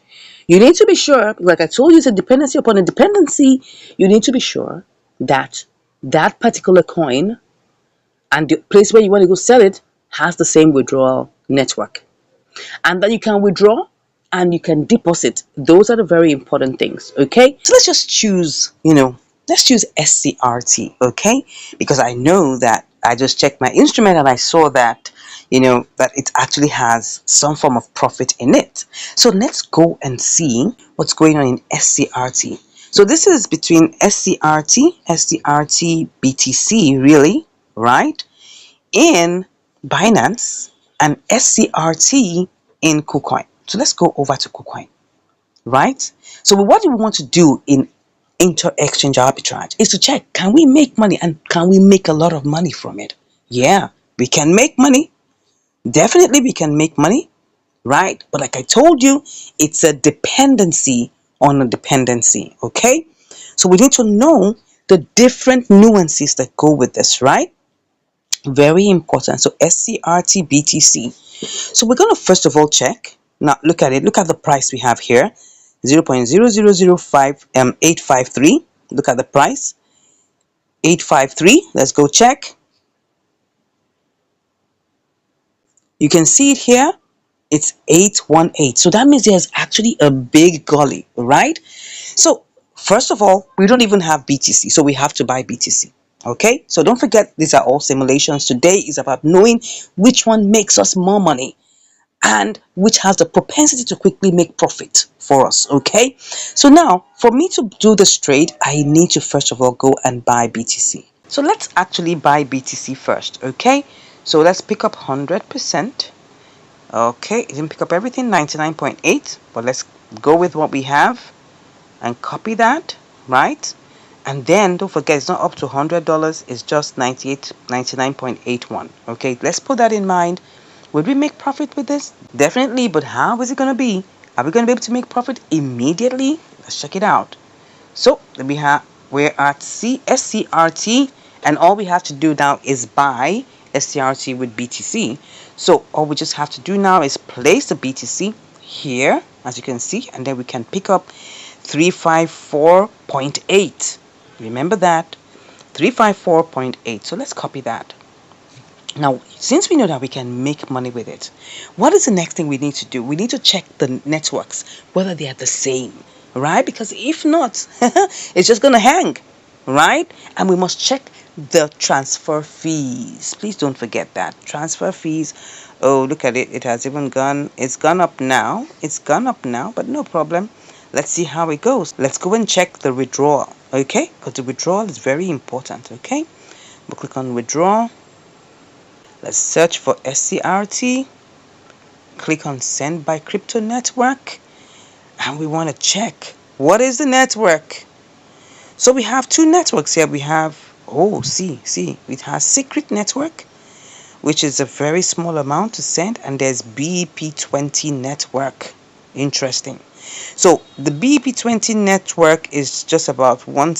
You need to be sure, like I told you, it's a dependency upon a dependency. You need to be sure that that particular coin and the place where you want to go sell it has the same withdrawal network. And that you can withdraw and you can deposit. Those are the very important things. Okay, so let's just choose, let's choose SCRT. Okay, because I know that I just checked my instrument and I saw that that it actually has some form of profit in it. So let's go and see what's going on in SCRT. So this is between SCRT BTC, really, right, in Binance, and SCRT in KuCoin. So let's go over to KuCoin, right? So what do we want to do in inter-exchange arbitrage is to check, can we make money, and can we make a lot of money from it? Yeah, we can make money. Definitely we can make money, right? But like I told you, it's a dependency on a dependency, okay? So we need to know the different nuances that go with this, right? Very important. So SCRT BTC. So we're going to first of all check. Now look at it. Look at the price we have here. 0.0005853. Look at the price. 853. Let's go check. You can see it here. It's 818. So that means there's actually a big gully, right? So first of all, we don't even have BTC, so we have to buy BTC. Okay, so don't forget, these are all simulations. Today is about knowing which one makes us more money and which has the propensity to quickly make profit for us. Okay, so now for me to do this trade, I need to first of all go and buy BTC. So let's actually buy BTC first. Okay, so let's pick up 100%. Okay, it didn't pick up everything, 99.8, but let's go with what we have and copy that, right? And then don't forget, it's not up to $100, it's just 99.81. Okay, let's put that in mind. Would we make profit with this? Definitely, but how is it going to be? Are we going to be able to make profit immediately? Let's check it out. So we're at SCRT, and all we have to do now is buy SCRT with BTC. So all we just have to do now is place the BTC here, as you can see, and then we can pick up 354.8. Remember that, 354.8. So let's copy that. Now, since we know that we can make money with it, what is the next thing we need to do? We need to check the networks, whether they are the same, right? Because if not, it's just going to hang, right? And we must check the transfer fees. Please don't forget that. Transfer fees. Oh, look at it. It has even gone. It's gone up now. It's gone up now, but no problem. Let's see how it goes. Let's go and check the withdrawal, okay? Because the withdrawal is very important, okay? We'll click on withdraw. Let's search for SCRT. Click on send by crypto network. And we want to check, what is the network? So we have two networks here. We have, see, it has secret network, which is a very small amount to send. And there's BEP20 network. Interesting. So the BEP20 network is just about 10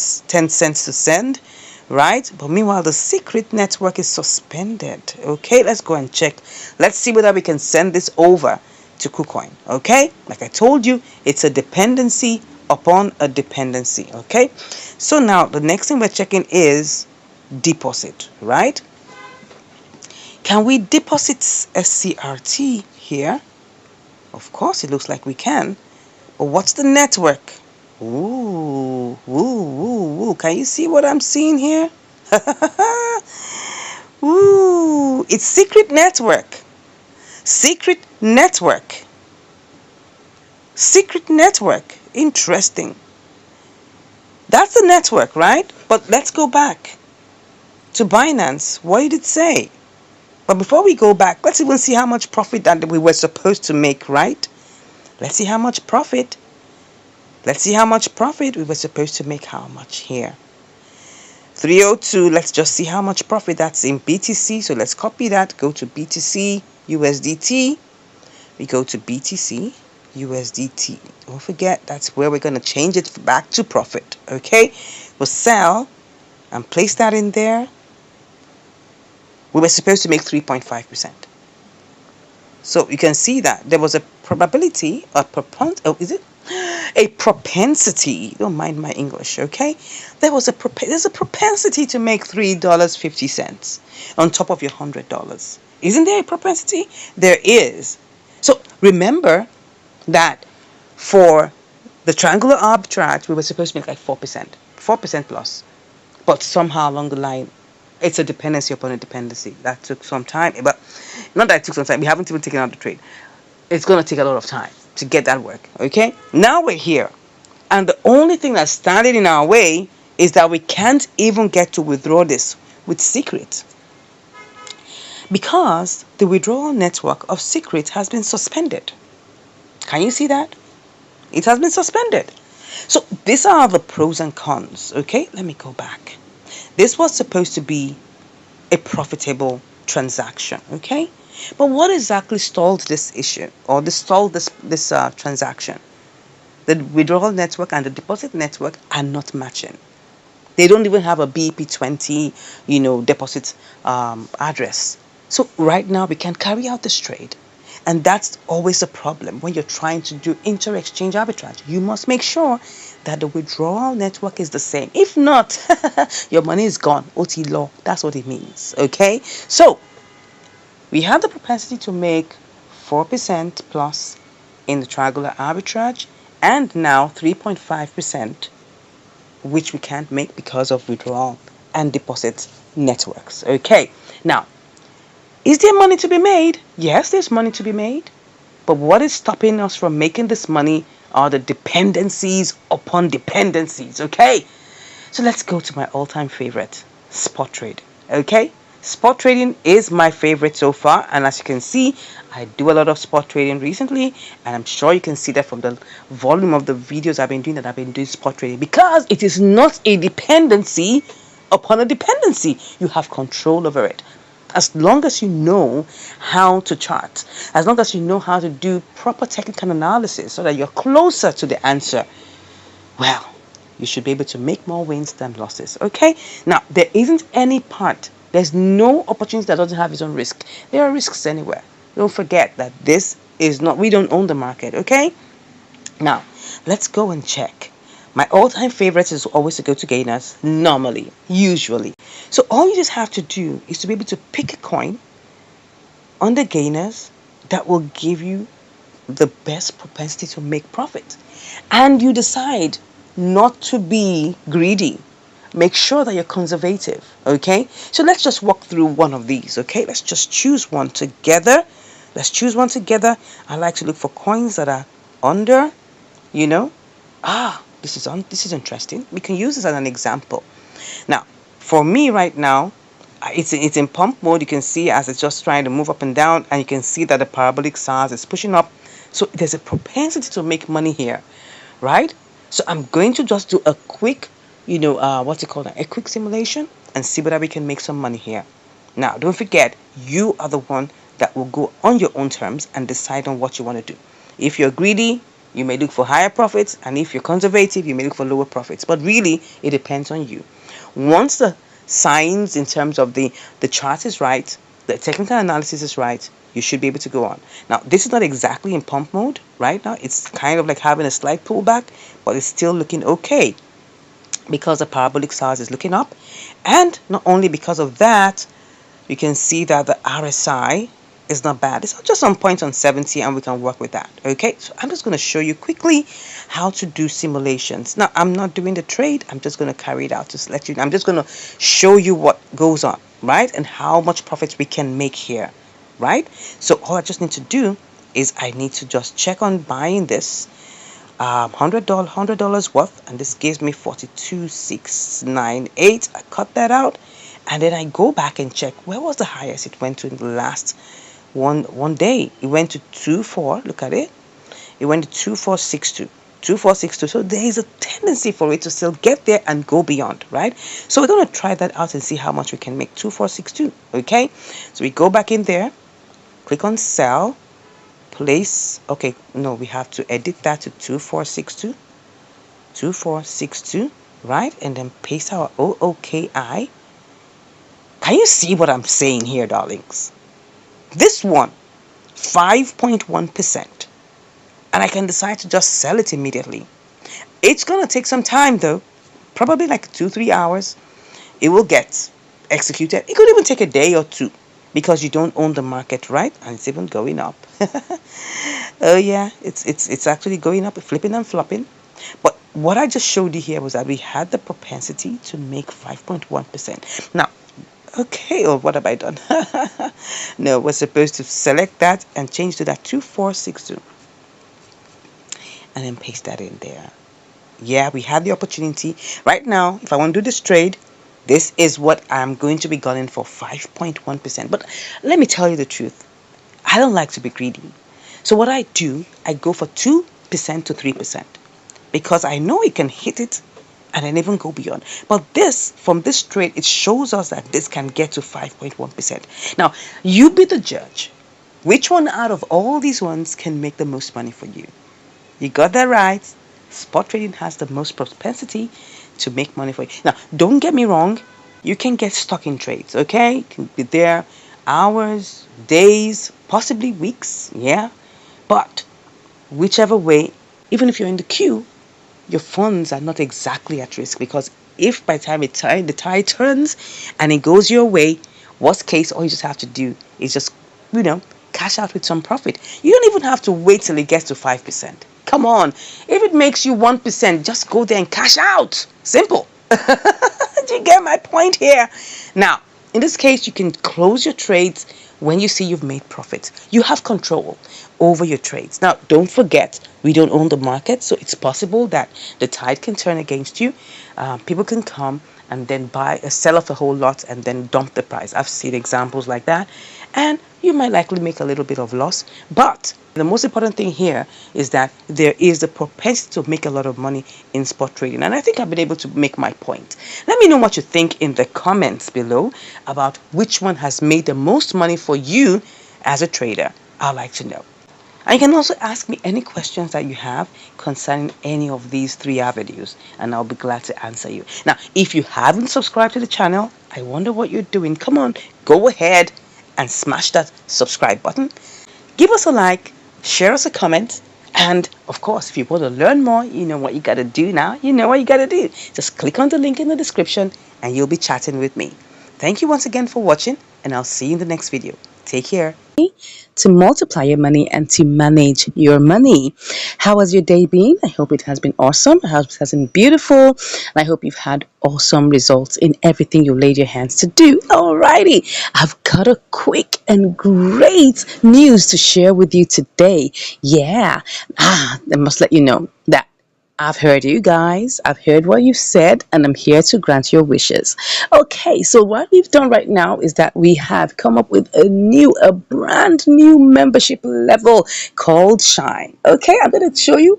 cents to send, right? But meanwhile, the secret network is suspended. Okay, let's go and check. Let's see whether we can send this over to KuCoin. Okay, like I told you, it's a dependency upon a dependency. Okay, so now the next thing we're checking is deposit, right? Can we deposit SCRT here? Of course, it looks like we can. But what's the network? Ooh. Can you see what I'm seeing here? Ooh, it's secret network. Secret network. Secret network. Interesting. That's the network, right? But let's go back to Binance. What did it say? But before we go back, let's even see how much profit that we were supposed to make, right? Let's see how much profit. Let's see how much profit we were supposed to make. How much here? 302. Let's just see how much profit that's in BTC. So let's copy that. Go to BTC USDT. We go to BTC USDT. Don't forget, that's where we're going to change it back to profit. Okay, we'll sell and place that in there. We were supposed to make 3.5%. So you can see that there was a probability, a propensity. Don't mind my English, okay? There's a propensity to make $3.50 on top of your $100. Isn't there a propensity? There is. So remember that for the triangular arbitrage, we were supposed to make like 4%, 4% plus. But somehow along the line, it's a dependency upon a dependency. That took some time. But not that it took some time. We haven't even taken out the trade. It's going to take a lot of time to get that work. Okay? Now we're here. And the only thing that's standing in our way is that we can't even get to withdraw this with Secret. Because the withdrawal network of Secret has been suspended. Can you see that? It has been suspended. So these are the pros and cons. Okay? Let me go back. This was supposed to be a profitable transaction. Okay? But what exactly stalled this issue, or stalled this transaction? The withdrawal network and the deposit network are not matching. They don't even have a BEP20, deposit address. So right now we can carry out this trade. And that's always a problem when you're trying to do inter-exchange arbitrage. You must make sure that the withdrawal network is the same. If not, your money is gone. OT law. That's what it means. Okay? So we have the propensity to make 4% plus in the triangular arbitrage, and now 3.5%, which we can't make because of withdrawal and deposit networks. Okay, now, is there money to be made? Yes, there's money to be made. But what is stopping us from making this money are the dependencies upon dependencies. Okay, so let's go to my all-time favorite, spot trade. Okay, spot trading is my favorite so far, and as you can see, I do a lot of spot trading recently, and I'm sure you can see that from the volume of the videos I've been doing, that I've been doing spot trading, because it is not a dependency upon a dependency. You have control over it. As long as you know how to chart, as long as you know how to do proper technical analysis so that you're closer to the answer, well, you should be able to make more wins than losses. Okay? Now, there isn't any part, there's no opportunity that doesn't have its own risk. There are risks anywhere. Don't forget that this is not, we don't own the market. Okay? Now, let's go and check. My all-time favorite is always to go to gainers, normally, usually. So all you just have to do is to be able to pick a coin on the gainers that will give you the best propensity to make profit. And you decide not to be greedy. Make sure that you're conservative, okay? So let's just walk through one of these, okay? Let's just choose one together. Let's choose one together. I like to look for coins that are under, this is interesting. We can use this as an example. Now, for me right now, it's in pump mode. You can see as it's just trying to move up and down, and you can see that the parabolic SARS is pushing up. So there's a propensity to make money here, right? So I'm going to just do a quick, a quick simulation and see whether we can make some money here. Now, don't forget, you are the one that will go on your own terms and decide on what you want to do. If you're greedy, you may look for higher profits, and if you're conservative, you may look for lower profits. But really, it depends on you. Once the signs in terms of the chart is right, the technical analysis is right, you should be able to go on. Now, this is not exactly in pump mode right now. It's kind of like having a slight pullback, but it's still looking okay because the parabolic SARS is looking up. And not only because of that, you can see that the RSI is not bad. It's just on point on 70, and we can work with that. Okay, so I'm just going to show you quickly how to do simulations. Now, I'm not doing the trade. I'm just going to carry it out to let you know. I'm just going to show you what goes on, right? And how much profits we can make here, right? So all I just need to do is I need to just check on buying this $100 worth, and this gives me 42,698. I cut that out, and then I go back and check where was the highest it went to in the last one day. It went to 24. Look at it. It went to 2462. 2462. So there is a tendency for it to still get there and go beyond, right? So we're going to try that out and see how much we can make. 2462. Okay, so we go back in there, click on sell, place. Okay, no, we have to edit that to 2462. 2462, right? And then paste our OOKI. Can you see what I'm saying here, darlings? This one, 5.1%. And I can decide to just sell it immediately. It's going to take some time though, probably like 2-3 hours. It will get executed. It could even take a day or two because you don't own the market, right? And it's even going up. Oh yeah, it's actually going up, flipping and flopping. But what I just showed you here was that we had the propensity to make 5.1%. Now, okay, or what have I done? No, we're supposed to select that and change to that 2462 and then paste that in there. Yeah, we had the opportunity. Right now, if I want to do this trade, this is what I'm going to be gunning for, 5.1%. But let me tell you the truth. I don't like to be greedy. So what I do, I go for 2% to 3% because I know it can hit it and then even go beyond. But this, from this trade, it shows us that this can get to 5.1%. Now, you be the judge. Which one out of all these ones can make the most money for you? You got that right. Spot trading has the most propensity to make money for you. Now, don't get me wrong. You can get stuck in trades, okay? You can be there hours, days, possibly weeks, yeah? But whichever way, even if you're in the queue, your funds are not exactly at risk because if by the time the tide turns and it goes your way, worst case, all you just have to do is just, cash out with some profit. You don't even have to wait till it gets to 5%. Come on. If it makes you 1%, just go there and cash out. Simple. Do you get my point here? Now, in this case, you can close your trades when you see you've made profit. You have control over your trades. Now, don't forget, we don't own the market, so it's possible that the tide can turn against you. People can come and then sell off a whole lot and then dump the price. I've seen examples like that, and you might likely make a little bit of loss. But the most important thing here is that there is the propensity to make a lot of money in spot trading. And I think I've been able to make my point. Let me know what you think in the comments below about which one has made the most money for you as a trader. I'd like to know. And you can also ask me any questions that you have concerning any of these 3 avenues, and I'll be glad to answer you. Now, if you haven't subscribed to the channel, I wonder what you're doing. Come on, go ahead and smash that subscribe button. Give us a like, share us a comment, and of course, if you want to learn more, you know what you got to do now. You know what you got to do. Just click on the link in the description and you'll be chatting with me. Thank you once again for watching, and I'll see you in the next video. Take care. To multiply your money and to manage your money. How has your day been? I hope it has been awesome. I hope it has been beautiful. And I hope you've had awesome results in everything you laid your hands to do. Alrighty, I've got a quick and great news to share with you today. Yeah, I must let you know that I've heard you guys. I've heard what you've said, and I'm here to grant your wishes. Okay, so what we've done right now is that we have come up with a brand new membership level called Shine. Okay, I'm going to show you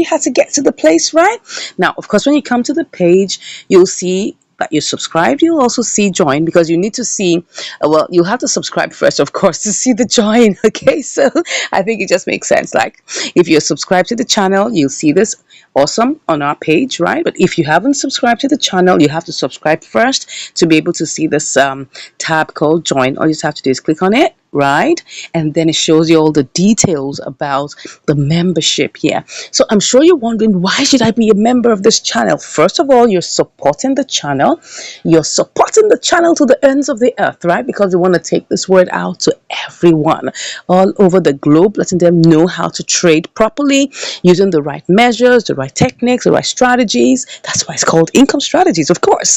how to get to the place, right? Now, of course, when you come to the page, you'll see that you're subscribed. You'll also see join because you need to see, well, you'll have to subscribe first, of course, to see the join. Okay, so I think it just makes sense. Like if you're subscribed to the channel, you'll see this awesome on our page, right? But if you haven't subscribed to the channel, you have to subscribe first to be able to see this tab called join. All you just have to do is click on it, right? And then it shows you all the details about the membership here. So I'm sure you're wondering, why should I be a member of this channel? First of all, you're supporting the channel. You're supporting the channel to the ends of the earth, right? Because we want to take this word out to everyone all over the globe, letting them know how to trade properly using the right measures, the right techniques, the right strategies. That's why it's called income strategies, of course.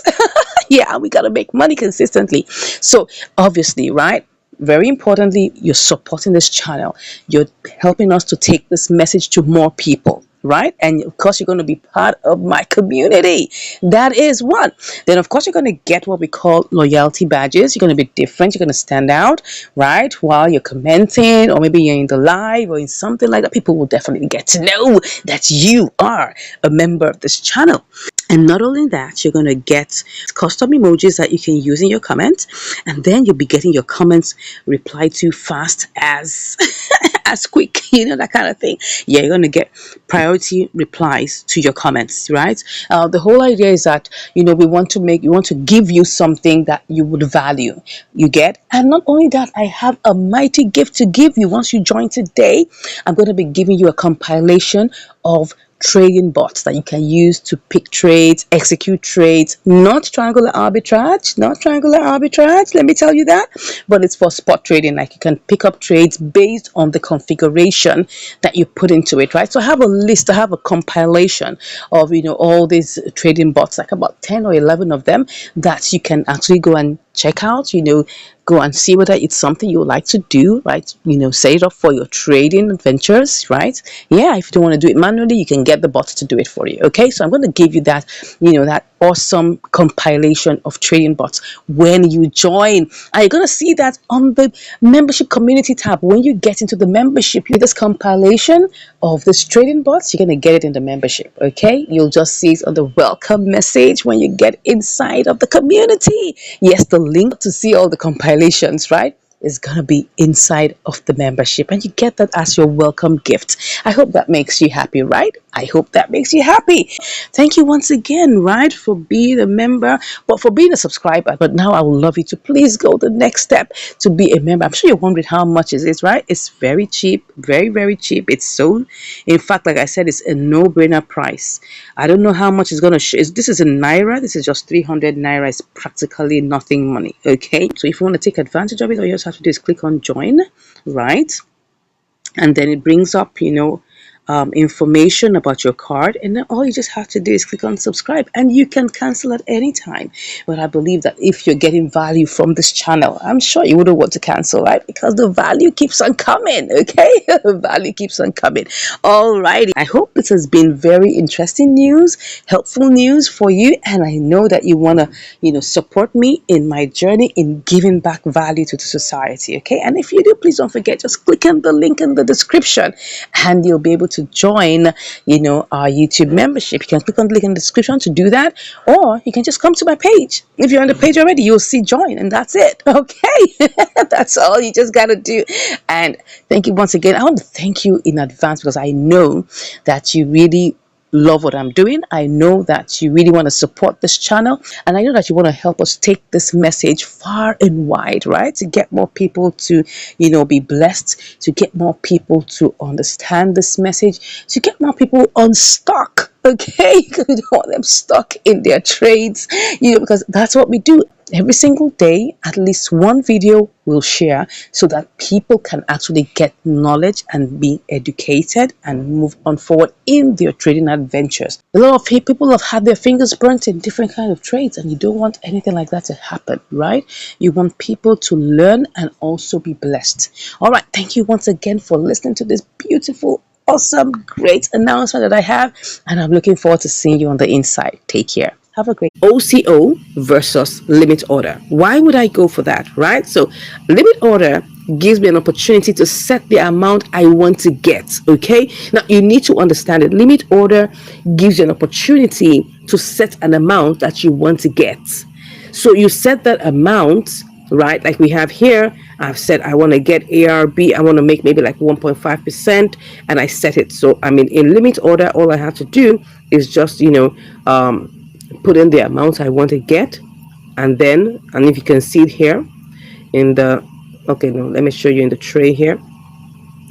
Yeah, we got to make money consistently. So obviously, right? Very importantly, you're supporting this channel. You're helping us to take this message to more people. right? And of course, you're going to be part of my community. That is one. Then, of course, you're going to get what we call loyalty badges. You're going to be different. You're going to stand out, right? While you're commenting, or maybe you're in the live or in something like that. People will definitely get to know that you are a member of this channel. And not only that, you're going to get custom emojis that you can use in your comments. And then you'll be getting your comments replied to fast as as quick, that kind of thing. Yeah, you're going to get priority replies to your comments, right? The whole idea is that, we want to give you something that you would value. You get? And not only that, I have a mighty gift to give you. Once you join today, I'm going to be giving you a compilation of trading bots that you can use to pick trades, execute trades, not triangular arbitrage, let me tell you that, but it's for spot trading. Like, you can pick up trades based on the configuration that you put into it, right? So I have a compilation of, all these trading bots, like about 10 or 11 of them, that you can actually go and check out, go and see whether it's something you would like to do, right? Set it up for your trading adventures, right? Yeah, if you don't want to do it manually, you can get the bot to do it for you. Okay, so I'm going to give you that, that awesome compilation of trading bots when you join. And you're going to see that on the membership community tab. When you get into the membership, you get this compilation of this trading bots. You're going to get it in the membership. Okay, you'll just see it on the welcome message when you get inside of the community. Yes, the link to see all the compilations, right, is going to be inside of the membership, and you get that as your welcome gift. I hope that makes you happy, right? I hope that makes you happy. Thank you once again, right, for being a member, but for being a subscriber. But now I would love you to please go the next step to be a member. I'm sure you're wondering how much is it, right? It's very cheap, very, very cheap. It's so, in fact, like I said, it's a no-brainer price. I don't know how much it's going to show. This is in Naira. This is just 300 Naira. It's practically nothing money, okay? So if you want to take advantage of it, all you just have to do is click on join, right? And then it brings up, information about your card, and then all you just have to do is click on subscribe, and you can cancel at any time. But I believe that if you're getting value from this channel, I'm sure you wouldn't want to cancel, right? Because the value keeps on coming. Okay, the value keeps on coming. All righty, I hope this has been very interesting news, helpful news for you, and I know that you want to support me in my journey in giving back value to the society. Okay, and if you do, please don't forget, just click on the link in the description and you'll be able to join our YouTube membership. You can click on the link in the description to do that, or you can just come to my page. If you're on the page already, you'll see join, and that's it. Okay, that's all you just got to do. And thank you once again. I want to thank you in advance, because I know that you really love what I'm doing. I know that you really want to support this channel, and I know that you want to help us take this message far and wide, right? To get more people to be blessed, to get more people to understand this message, to get more people unstuck. Okay, because we don't want them stuck in their trades, because that's what we do. Every single day, at least one video we'll share, so that people can actually get knowledge and be educated and move on forward in their trading adventures. A lot of people have had their fingers burnt in different kind of trades, and you don't want anything like that to happen, right? You want people to learn and also be blessed. All right, thank you once again for listening to this beautiful, awesome, great announcement that I have, and I'm looking forward to seeing you on the inside. Take care. Have a great OCO versus limit order. Why would I go for that, right? So limit order gives me an opportunity to set the amount I want to get. Okay, now you need to understand it. Limit order gives you an opportunity to set an amount that you want to get. So you set that amount, right? Like we have here, I've said I want to get ARB, I want to make maybe like 1.5%, and I set it. So I mean, in limit order, all I have to do is just put in the amount I want to get, and if you can see it here in the, okay, no, let me show you in the tray here.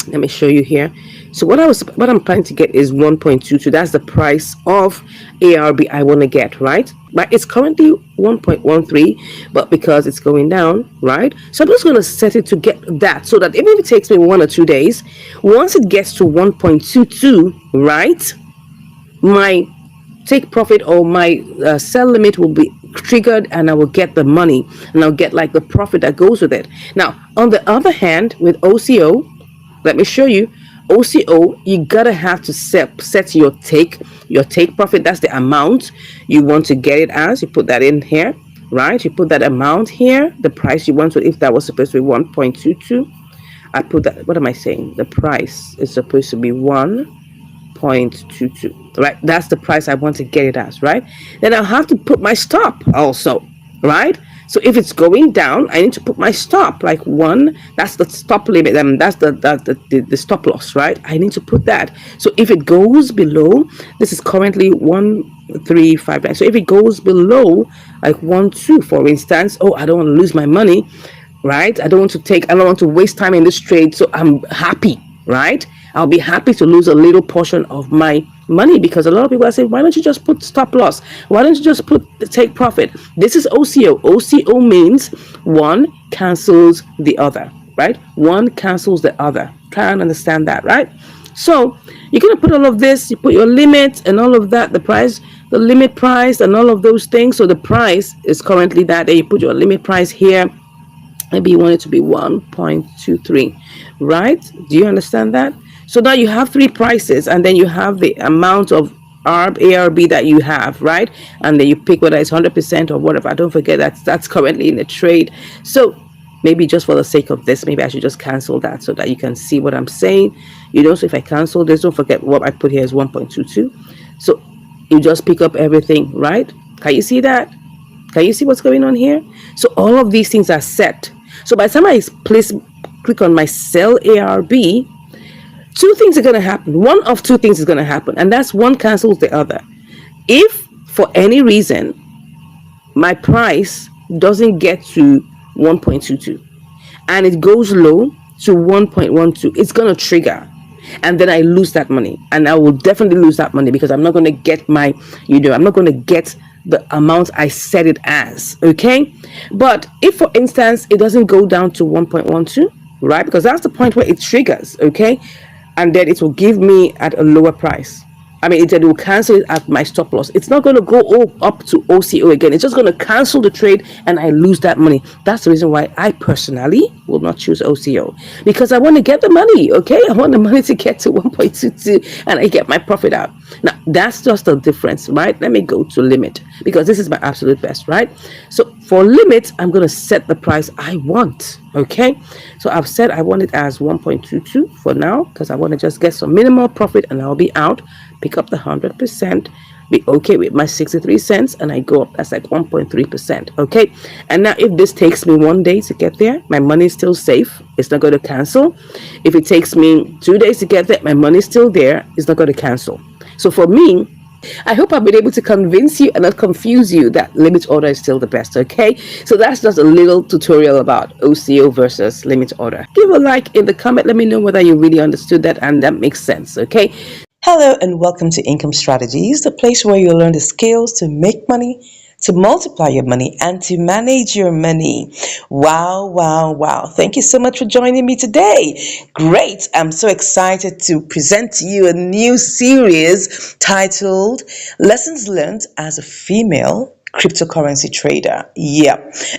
Let me show you here. So what I'm planning to get is 1.22. That's the price of ARB I want to get, right? But it's currently 1.13, but because it's going down, right? So I'm just going to set it to get that, so that even if it takes me 1 or 2 days, once it gets to 1.22, right, my take profit or my sell limit will be triggered, and I will get the money, and I'll get like the profit that goes with it. Now, on the other hand, with OCO, let me show you. OCO, you gotta have to set your take profit. That's the amount you want to get it as. You put that in here, right? You put that amount here, the price you want to. If that was supposed to be 1.22, I put that. What am I saying? The price is supposed to be 1.22, right? That's the price I want to get it as, right? Then I'll have to put my stop also, right? So if it's going down, I need to put my stop like one. That's the stop limit. That's the stop loss, right? I need to put that. So if it goes below, this is currently 1,359. So if it goes below like 1,2, for instance, oh, I don't want to lose my money, right? I don't want to waste time in this trade. So I'm happy, right? I'll be happy to lose a little portion of my money, because a lot of people are saying, why don't you just put stop loss? Why don't you just put the take profit? This is OCO. OCO means one cancels the other, right? One cancels the other. Try and understand that, right? So you're going to put all of this, you put your limit and all of that, the price, the limit price and all of those things. So the price is currently that, and you put your limit price here. Maybe you want it to be 1.23, right? Do you understand that? So now you have three prices, and then you have the amount of ARB that you have, right? And then you pick whether it's 100% or whatever. Don't forget that's currently in the trade. So maybe just for the sake of this, maybe I should just cancel that so that you can see what I'm saying. So if I cancel this, don't forget what I put here is 1.22. So you just pick up everything, right? Can you see that? Can you see what's going on here? So all of these things are set. So by the time I click on my sell ARB, two things are going to happen. One of two things is going to happen, and that's one cancels the other. If for any reason my price doesn't get to 1.22 and it goes low to 1.12, it's going to trigger, and then I lose that money, and I will definitely lose that money, because I'm not going to get I'm not going to get the amount I set it as. Okay, but if for instance it doesn't go down to 1.12, right, because that's the point where it triggers, okay, and then it will give me at a lower price. I mean, it will cancel it at my stop loss. It's not going to go up to OCO again. It's just going to cancel the trade, and I lose that money. That's the reason why I personally will not choose OCO, because I want to get the money. Okay, I want the money to get to 1.22, and I get my profit out. Now that's just the difference, right? Let me go to limit, because this is my absolute best, right? So for limit, I'm going to set the price I want. Okay, so I've said I want it as 1.22 for now, because I want to just get some minimal profit and I'll be out. Pick up the 100%, be okay with my 63 cents, and I go up. That's like 1.3%. Okay, and now if this takes me 1 day to get there, my money is still safe. It's not going to cancel. If it takes me 2 days to get there, my money is still there. It's not going to cancel. So for me, I hope I've been able to convince you and not confuse you that limit order is still the best. Okay, so that's just a little tutorial about OCO versus limit order. Give a like in the comment. Let me know whether you really understood that and that makes sense. Okay. Hello and welcome to Income Strategies, the place where you'll learn the skills to make money, to multiply your money, and to manage your money. Wow, wow, wow. Thank you so much for joining me today. Great. I'm so excited to present to you a new series titled Lessons Learned as a Female Cryptocurrency Trader. Yeah.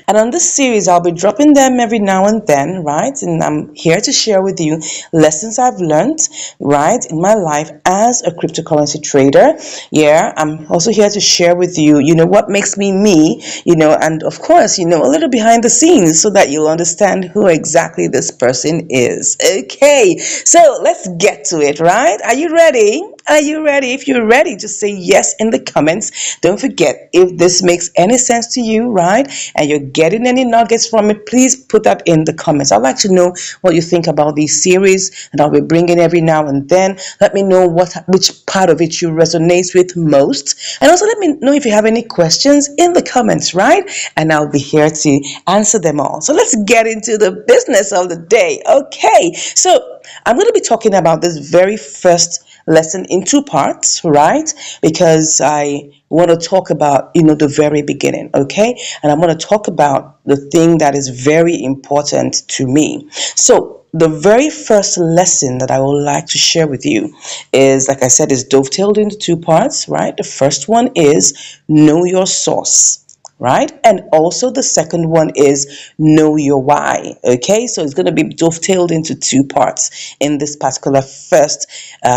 And on this series, I'll be dropping them every now and then, right? And I'm here to share with you lessons I've learned, right, in my life as a cryptocurrency trader. Yeah. I'm also here to share with you, what makes me me, and of course, a little behind the scenes so that you'll understand who exactly this person is. Okay. So let's get to it, right? Are you ready? Are you ready? If you're ready, just say yes in the comments. Don't forget, if this makes any sense to you, right, and you're getting any nuggets from it, please put that in the comments. I'd like to know what you think about these series that I'll be bringing every now and then. Let me know which part of it you resonate with most. And also let me know if you have any questions in the comments, right? And I'll be here to answer them all. So let's get into the business of the day. Okay, so I'm going to be talking about this very first lesson in two parts, right? Because I want to talk about, the very beginning, okay? And I'm going to talk about the thing that is very important to me. So the very first lesson that I would like to share with you is, like I said, is dovetailed into two parts, right? The first one is know your source. right? And also the second one is know your why. Okay, so it's going to be dovetailed into two parts in this particular first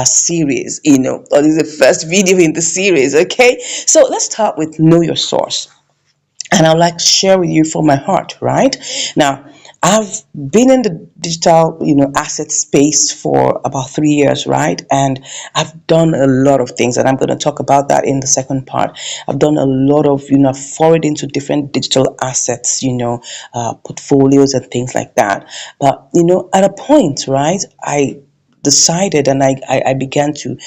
series, or this is the first video in the series. Okay, so let's start with know your source, and I'd like to share with you from my heart, right? Now, I've been in the digital, asset space for about 3 years, right? And I've done a lot of things, and I'm going to talk about that in the second part. I've done a lot of, forward into different digital assets, portfolios and things like that. But, at a point, right, I decided, and I began to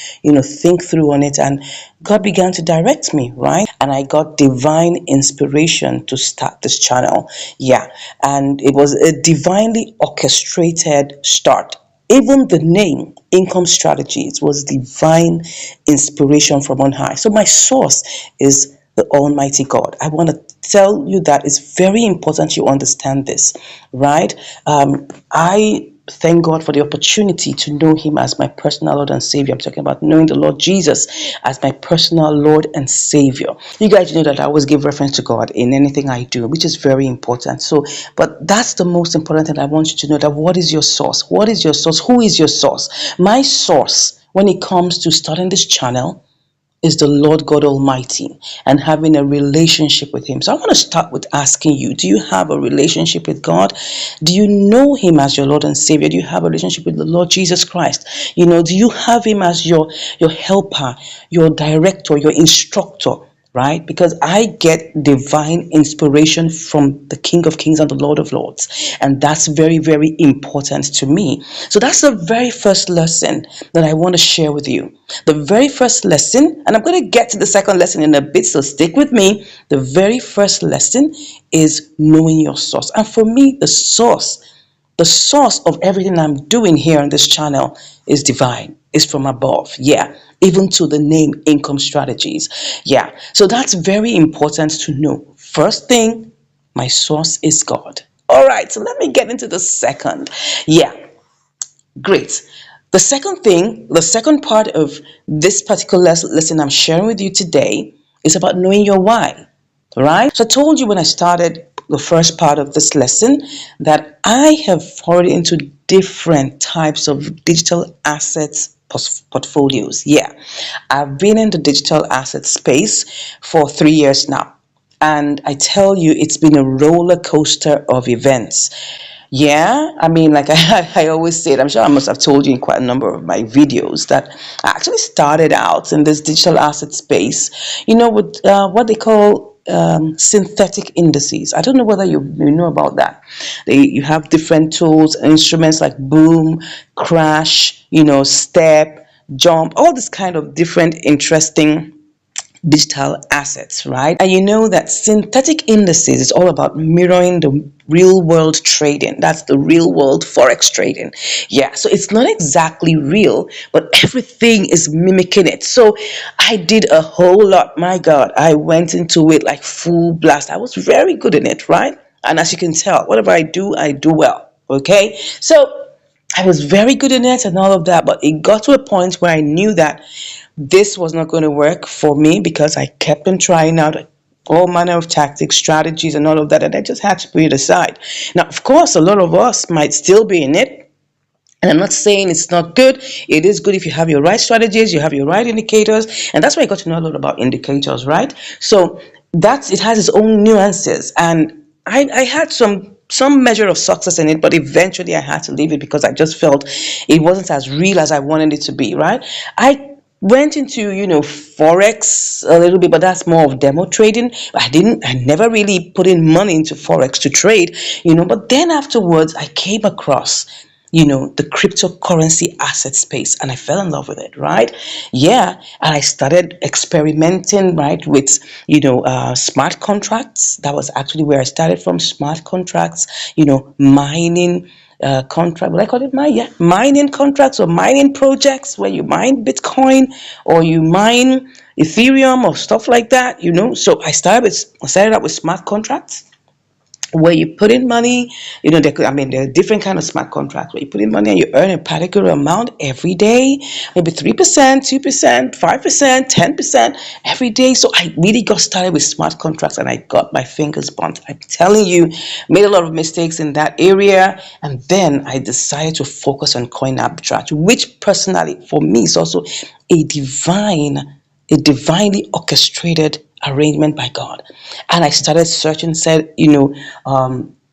think through on it, and God began to direct me, right? And I got divine inspiration to start this channel. Yeah, and it was a divinely orchestrated start. Even the name income strategies was divine inspiration from on high. So my source is the Almighty God. I want to tell you that it's very important you understand this, right? I thank God for the opportunity to know Him as my personal Lord and Savior. I'm talking about knowing the Lord Jesus as my personal Lord and Savior. You guys know that I always give reference to God in anything I do, which is very important. So, but that's the most important thing I want you to know, that what is your source? What is your source? Who is your source? My source, when it comes to starting this channel, is the Lord God Almighty and having a relationship with Him. So I want to start with asking you, do you have a relationship with God? Do you know Him as your Lord and Savior? Do you have a relationship with the Lord Jesus Christ? Do you have Him as your helper, your director, your instructor? Right? Because I get divine inspiration from the King of Kings and the Lord of Lords. And that's very, very important to me. So that's the very first lesson that I want to share with you. The very first lesson, and I'm going to get to the second lesson in a bit, so stick with me. The very first lesson is knowing your source. And for me, the source of everything I'm doing here on this channel is divine, is from above. Yeah, even to the name income strategies. Yeah, so that's very important to know. First thing, my source is God. All right, so let me get into the second. Yeah, great. The second part of this particular lesson I'm sharing with you today is about knowing your why, right? So I told you when I started the first part of this lesson that I have forwarded into different types of digital assets portfolios. Yeah, I've been in the digital asset space for 3 years now. And I tell you, it's been a roller coaster of events. Yeah, I mean, like I always said, I'm sure I must have told you in quite a number of my videos that I actually started out in this digital asset space, with what they call synthetic indices. I don't know whether you know about that. You have different tools, instruments like Boom, Crash, Step, Jump, all this kind of different interesting digital assets, right? And you know that synthetic indices is all about mirroring the real world trading. That's the real world forex trading. Yeah, so it's not exactly real, but everything is mimicking it. So I did a whole lot. My God, I went into it like full blast. I was very good in it, right? And as you can tell, whatever I do well. Okay, so I was very good in it and all of that, but it got to a point where I knew that this was not going to work for me because I kept on trying out all manner of tactics, strategies, and all of that, and I just had to put it aside. Now, of course, a lot of us might still be in it. And I'm not saying it's not good. It is good if you have your right strategies, you have your right indicators, and that's why I got to know a lot about indicators, right? So it has its own nuances, and I had some measure of success in it, but eventually I had to leave it because I just felt it wasn't as real as I wanted it to be, right? I went into forex a little bit, but that's more of demo trading. I never really put in money into forex to trade, but then afterwards I came across the cryptocurrency asset space, and I fell in love with it, right? Yeah, and I started experimenting, right, with smart contracts. That was actually where I started from. Smart contracts, mining contract, what I call it, mining contracts or mining projects where you mine Bitcoin or you mine Ethereum or stuff like that. So I started out with smart contracts. where you put in money. There are different kind of smart contracts where you put in money and you earn a particular amount every day, maybe 3%, 2%, 5%, 10% every day. So I really got started with smart contracts and I got my fingers burnt. I'm telling you, made a lot of mistakes in that area. And then I decided to focus on coin arbitrage, which personally for me is also a divinely orchestrated arrangement by God. And I started searching,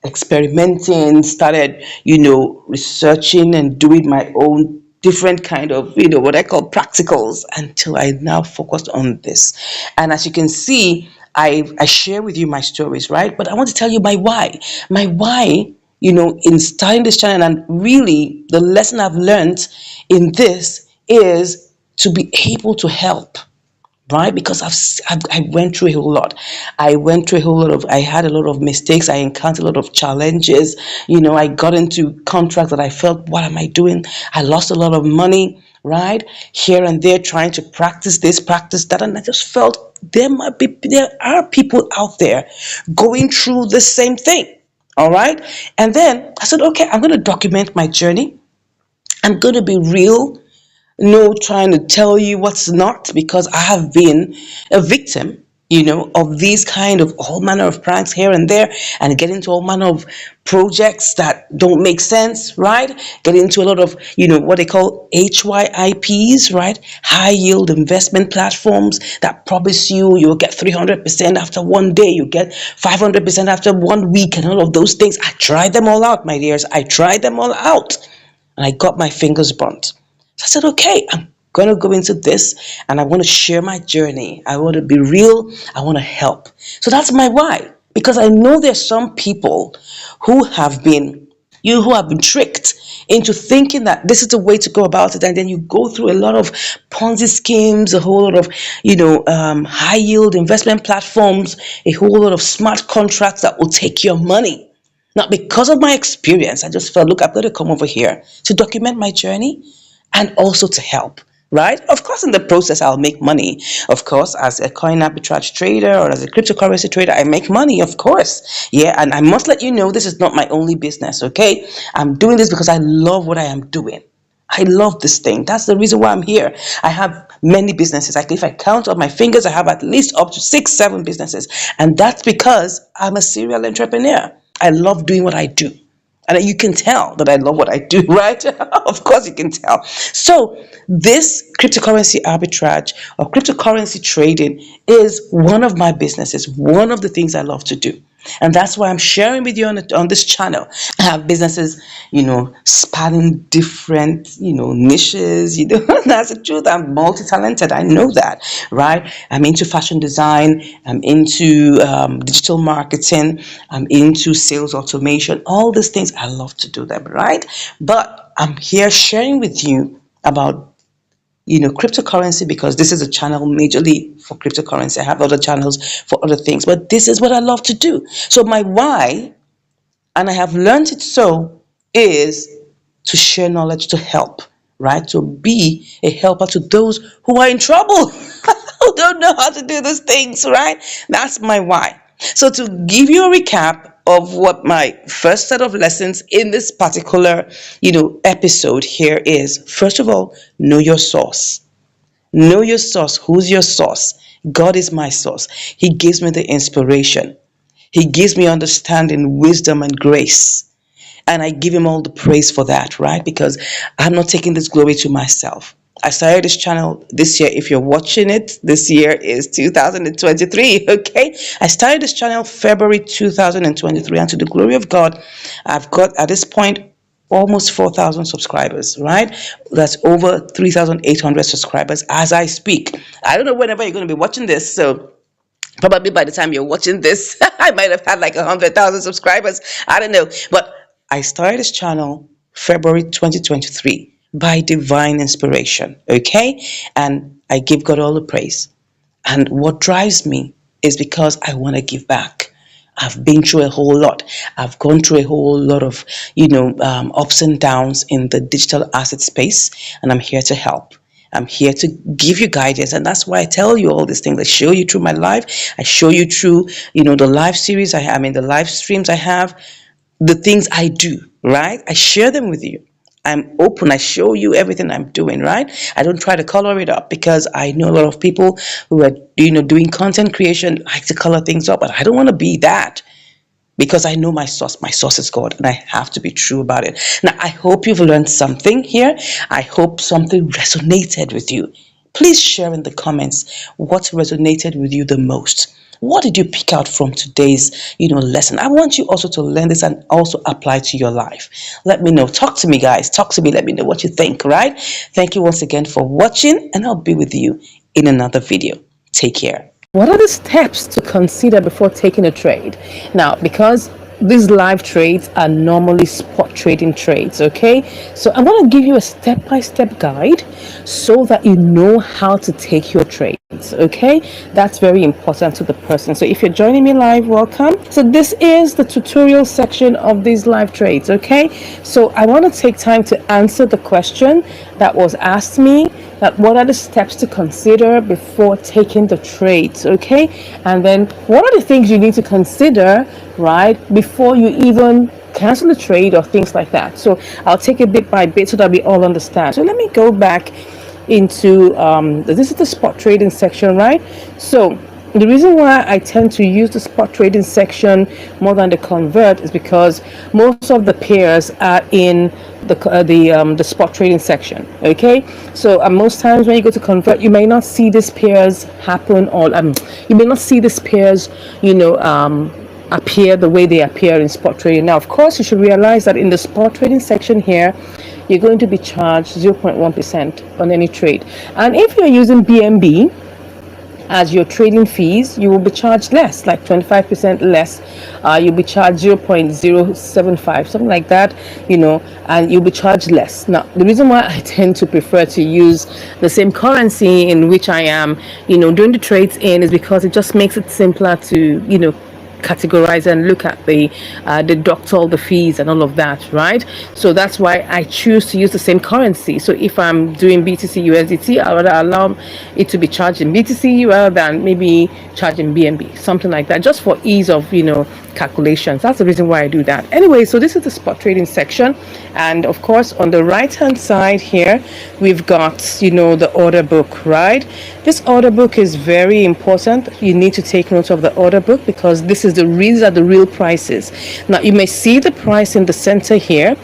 experimenting, started, researching and doing my own different kind of, what I call practicals, until I now focused on this. And as you can see, I share with you my stories, right? But I want to tell you my why. My why, in starting this channel, and really the lesson I've learned in this is to be able to help, right? Because I went through a whole lot. I had a lot of mistakes. I encountered a lot of challenges. I got into contracts that I felt, what am I doing? I lost a lot of money, right? Here and there, trying to practice this, practice that. And I just felt there are people out there going through the same thing. All right. And then I said, okay, I'm going to document my journey. I'm going to be real, no trying to tell you what's not, because I have been a victim, of these kind of all manner of pranks here and there, and get into all manner of projects that don't make sense, right? Get into a lot of, what they call HYIPs, right? High yield investment platforms that promise you'll get 300% after one day, you get 500% after 1 week, and all of those things. I tried them all out, my dears. I tried them all out, and I got my fingers burnt. So I said, okay, I'm going to go into this and I want to share my journey. I want to be real. I want to help. So that's my why. Because I know there's some people who have been, who have been tricked into thinking that this is the way to go about it. And then you go through a lot of Ponzi schemes, a whole lot of, high yield investment platforms, a whole lot of smart contracts that will take your money. Now, because of my experience, I just felt, look, I've got to come over here to document my journey and also to help, right? Of course, in the process, I'll make money. Of course, as a coin arbitrage trader or as a cryptocurrency trader, I make money, of course. Yeah, and I must let you know, this is not my only business, okay? I'm doing this because I love what I am doing. I love this thing. That's the reason why I'm here. I have many businesses. Like if I count on my fingers, I have at least up to 6, 7 businesses. And that's because I'm a serial entrepreneur. I love doing what I do. And you can tell that I love what I do, right? Of course you can tell. So this cryptocurrency arbitrage or cryptocurrency trading is one of my businesses, one of the things I love to do. And that's why I'm sharing with you on this channel. I have businesses, spanning different, niches, that's the truth. I'm multi-talented. I know that, right? I'm into fashion design. I'm into digital marketing. I'm into sales automation. All these things, I love to do them, right? But I'm here sharing with you about cryptocurrency, because this is a channel majorly for cryptocurrency. I have other channels for other things, but this is what I love to do. So my why, and I have learned it so, is to share knowledge, to help, right? To be a helper to those who are in trouble, who don't know how to do those things, right? That's my why. So to give you a recap of what my first set of lessons in this particular, episode here is, first of all, know your source. Know your source. Who's your source? God is my source. He gives me the inspiration. He gives me understanding, wisdom, and grace. And I give him all the praise for that, right? Because I'm not taking this glory to myself. I started this channel this year. If you're watching it, this year is 2023, okay? I started this channel February 2023, and to the glory of God, I've got at this point almost 4,000 subscribers, right? That's over 3,800 subscribers as I speak. I don't know whenever you're going to be watching this, so probably by the time you're watching this, I might have had like 100,000 subscribers. I don't know. But I started this channel February 2023 by divine inspiration. Okay. And I give God all the praise. And what drives me is because I want to give back. I've been through a whole lot. I've gone through a whole lot of, ups and downs in the digital asset space, and I'm here to help. I'm here to give you guidance. And that's why I tell you all these things. I show you through my life. I show you through, the live series I have, the live streams I have, the things I do, right? I share them with you. I'm open. I show you everything I'm doing, right? I don't try to color it up because I know a lot of people who are, doing content creation like to color things up, but I don't want to be that because I know my source. My source is God, and I have to be true about it. Now, I hope you've learned something here. I hope something resonated with you. Please share in the comments what resonated with you the most. What did you pick out from today's, lesson? I want you also to learn this and also apply to your life. Let me know. Talk to me, guys. Talk to me. Let me know what you think, right? Thank you once again for watching, and I'll be with you in another video. Take care. What are the steps to consider before taking a trade? Now, because these live trades are normally spot trading trades, okay? So I'm going to give you a step-by-step guide so that you know how to take your trades, okay? That's very important to the person. So if you're joining me live, welcome. So this is the tutorial section of these live trades, okay? So I want to take time to answer the question that was asked me, that what are the steps to consider before taking the trades, okay? And then what are the things you need to consider, right, before you even cancel the trade or things like that. So I'll take it bit by bit so that we all understand. So let me go back into this is the spot trading section, right? So the reason why I tend to use the spot trading section more than the convert is because most of the pairs are in the spot trading section, okay? So most times when you go to convert, you may not see these pairs happen, or you may not see these pairs appear the way they appear in spot trading. Now, of course, you should realize that in the spot trading section here, you're going to be charged 0.1% on any trade. And if you're using BNB as your trading fees, you will be charged less, like 25% less. You'll be charged 0.075, something like that, and you'll be charged less. Now, the reason why I tend to prefer to use the same currency in which I am, doing the trades in, is because it just makes it simpler to, categorize and look at the deduct all the fees and all of that, right? So that's why I choose to use the same currency. So if I'm doing BTC USDT, I would allow it to be charged in BTC rather than maybe charging BNB, something like that, just for ease of calculations. That's the reason why I do that. Anyway, so this is the spot trading section, and of course on the right hand side here we've got the order book, right? This order book is very important. You need to take note of the order book because these are the real prices. Now you may see the price in the center here,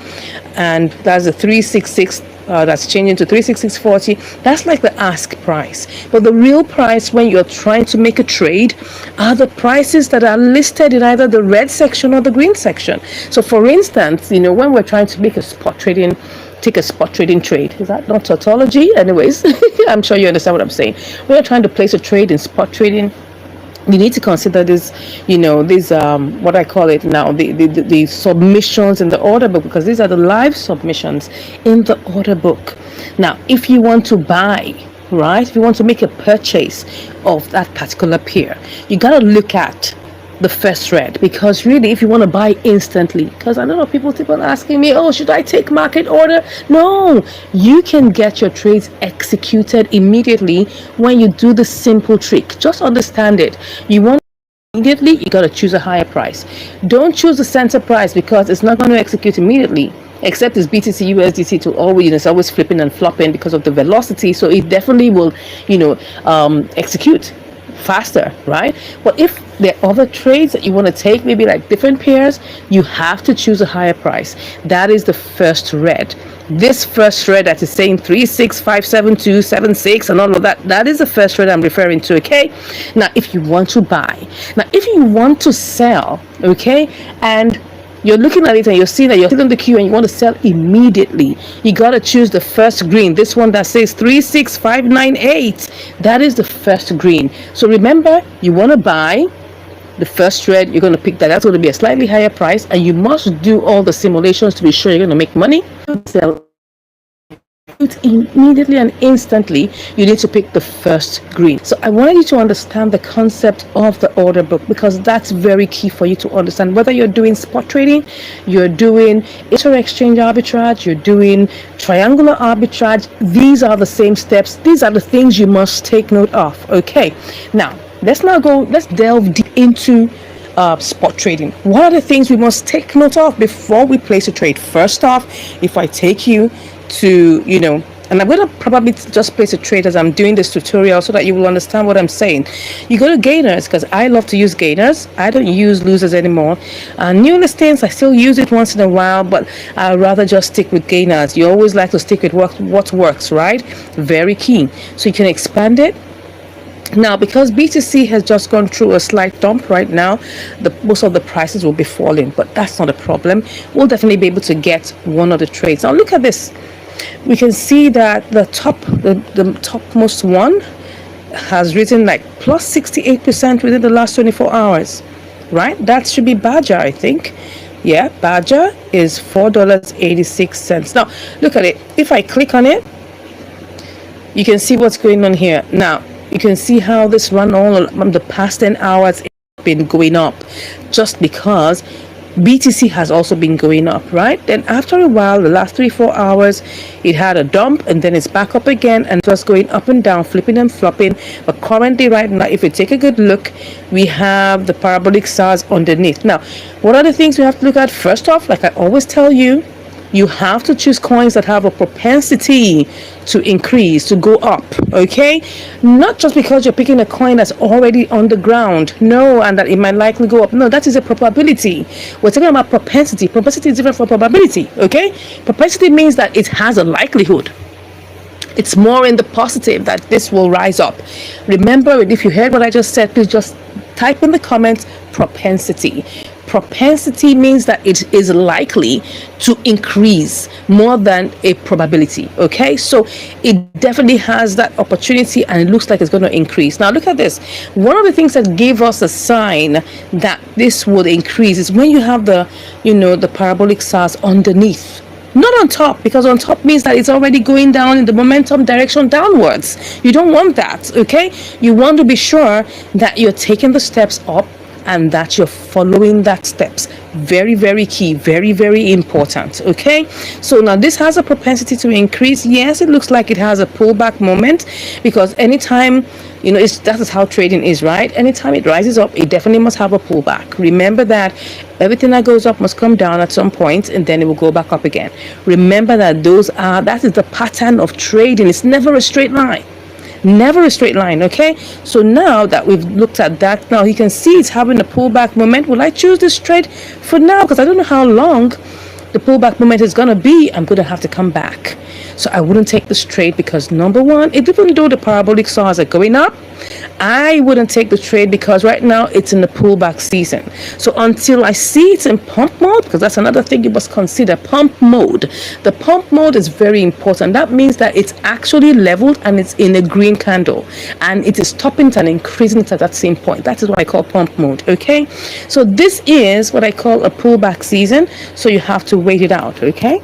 and that's the 366. That's changing to 366.40. That's like the ask price. But the real price when you're trying to make a trade are the prices that are listed in either the red section or the green section. So for instance, when we're trying to make take a spot trading trade. Is that not tautology? Anyways, I'm sure you understand what I'm saying. We're trying to place a trade in spot trading. You need to consider this, what I call it now, the submissions in the order book, because these are the live submissions in the order book. Now, if you want to buy, right, if you want to make a purchase of that particular pair, you got to look at the first red, because really if you want to buy instantly, because I know people keep on asking me, oh, should I take market order? No, you can get your trades executed immediately when you do the simple trick. Just understand it. You want immediately, you got to choose a higher price. Don't choose the center price because it's not going to execute immediately, except it's BTC USDT to always, it's always flipping and flopping because of the velocity, so it definitely will execute faster, right? But if there are other trades that you want to take, maybe like different pairs, you have to choose a higher price. That is the first red. This first red that is saying 3657276 and all of that, that is the first red I'm referring to, okay? Now if you want to buy, now if you want to sell, okay, and you're looking at it and you're seeing that you're still in the queue and you want to sell immediately, you got to choose the first green, this one that says 36598. That is the first green. So remember, you want to buy the first red, you're going to pick that. That's going to be a slightly higher price, and you must do all the simulations to be sure you're going to make money. Sell immediately and instantly, you need to pick the first green. So I wanted you to understand the concept of the order book, because that's very key for you to understand. Whether you're doing spot trading, you're doing inter-exchange arbitrage, you're doing triangular arbitrage, these are the same steps. These are the things you must take note of. Okay, now let's delve deep into spot trading. What are the things we must take note of before we place a trade? First off, if I take you to, and I'm going to probably just place a trade as I'm doing this tutorial so that you will understand what I'm saying. You go to gainers, because I love to use gainers. I don't use losers anymore. New listings, I still use it once in a while, but I'd rather just stick with gainers. You always like to stick with what works, right? Very key. So you can expand it. Now, because BTC has just gone through a slight dump right now, most of the prices will be falling, but that's not a problem. We'll definitely be able to get one of the trades. Now, look at this. We can see that the topmost one has risen like plus 68% within the last 24 hours, right? That should be Badger, I think. Yeah, Badger is $4.86. Now, look at it. If I click on it, you can see what's going on here. Now, you can see how this run all the past 10 hours been going up, just because BTC has also been going up, right? Then after a while, the last 3-4 hours, it had a dump, and then it's back up again and just going up and down, flipping and flopping. But currently right now, if you take a good look, we have the parabolic SARS underneath. Now, what are the things we have to look at? First off, like I always tell you, you have to choose coins that have a propensity to increase, to go up, okay? Not just because you're picking a coin that's already on the ground, no, and that it might likely go up. No, that is a probability. We're talking about propensity. Propensity is different from probability, okay? Propensity means that it has a likelihood. It's more in the positive that this will rise up. Remember, if you heard what I just said, please just type in the comments propensity. Propensity means that it is likely to increase more than a probability. Okay, so it definitely has that opportunity, and it looks like it's going to increase. Now look at this. One of the things that gave us a sign that this would increase is when you have the parabolic SARS underneath, not on top, because on top means that it's already going down in the momentum direction downwards. You don't want that. Okay, you want to be sure that you're taking the steps up and that you're following that steps. Very, very key, very, very important. Okay, so now this has a propensity to increase. Yes, it looks like it has a pullback moment, because anytime that is how trading is, right? Anytime it rises up, it definitely must have a pullback. Remember that everything that goes up must come down at some point, and then it will go back up again. Remember that that is the pattern of trading. It's never a straight line. Never a straight line. Okay, so now that we've looked at that, now you can see it's having a pullback moment. Will I choose this trade for now? Because I don't know how long the pullback moment is going to be. I'm going to have to come back. So I wouldn't take this trade, because number one, even though the parabolic SARs are going up, I wouldn't take the trade because right now it's in the pullback season. So until I see it's in pump mode, because that's another thing you must consider, pump mode. The pump mode is very important. That means that it's actually leveled and it's in a green candle, and it is stopping it and increasing it at that same point. That is what I call pump mode. Okay, so this is what I call a pullback season, so you have to wait it out. Okay,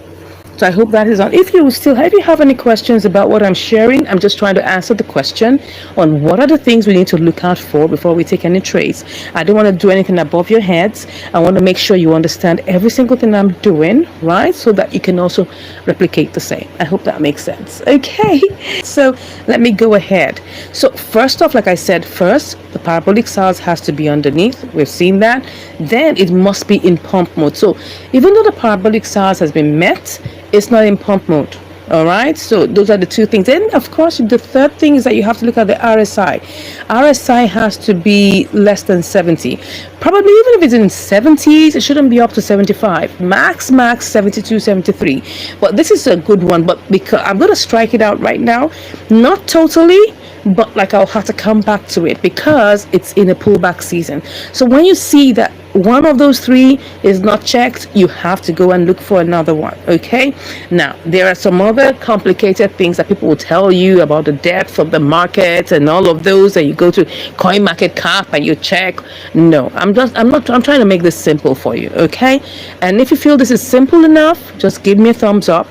so I hope that is on. If you have any questions about what I'm sharing, I'm just trying to answer the question on what are the things we need to look out for before we take any trades. I don't want to do anything above your heads. I want to make sure you understand every single thing I'm doing, right? So that you can also replicate the same. I hope that makes sense. Okay, so let me go ahead. So first off, like I said, the parabolic SARS has to be underneath. We've seen that. Then it must be in pump mode. So even though the parabolic SARS has been met, it's not in pump mode. All right, so those are the two things. Then of course the third thing is that you have to look at the RSI. RSI has to be less than 70. Probably even if it's in 70s, it shouldn't be up to 75. Max 72, 73. But this is a good one, but because I'm going to strike it out right now, not totally, but like I'll have to come back to it because it's in a pullback season. So when you see that one of those three is not checked, you have to go and look for another one. Okay, now there are some other complicated things that people will tell you about the depth of the market and all of those, and you go to coin market cap and you check. No, I'm trying to make this simple for you. Okay, and if you feel this is simple enough, just give me a thumbs up.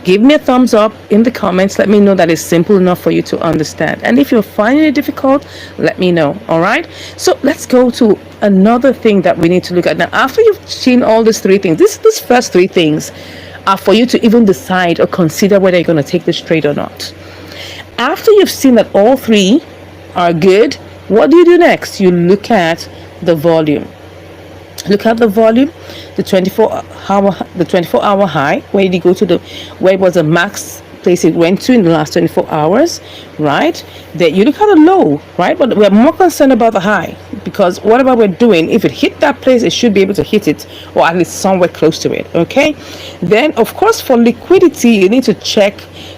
Give me a thumbs up in the comments. Let me know that it's simple enough for you to understand. And if you're finding it difficult, let me know. All right. So let's go to another thing that we need to look at. Now, after you've seen all these three things, these first three things are for you to even decide or consider whether you're going to take this trade or not. After you've seen that all three are good, what do you do next? You look at the volume. Look at the volume, the 24-hour high. Where did you go to? Where it was the max place it went to in the last 24 hours, right? Then you look at the low, right? But we're more concerned about the high, because whatever we're doing, if it hit that place, it should be able to hit it, or at least somewhere close to it. Okay. Then of course, for liquidity, you need to check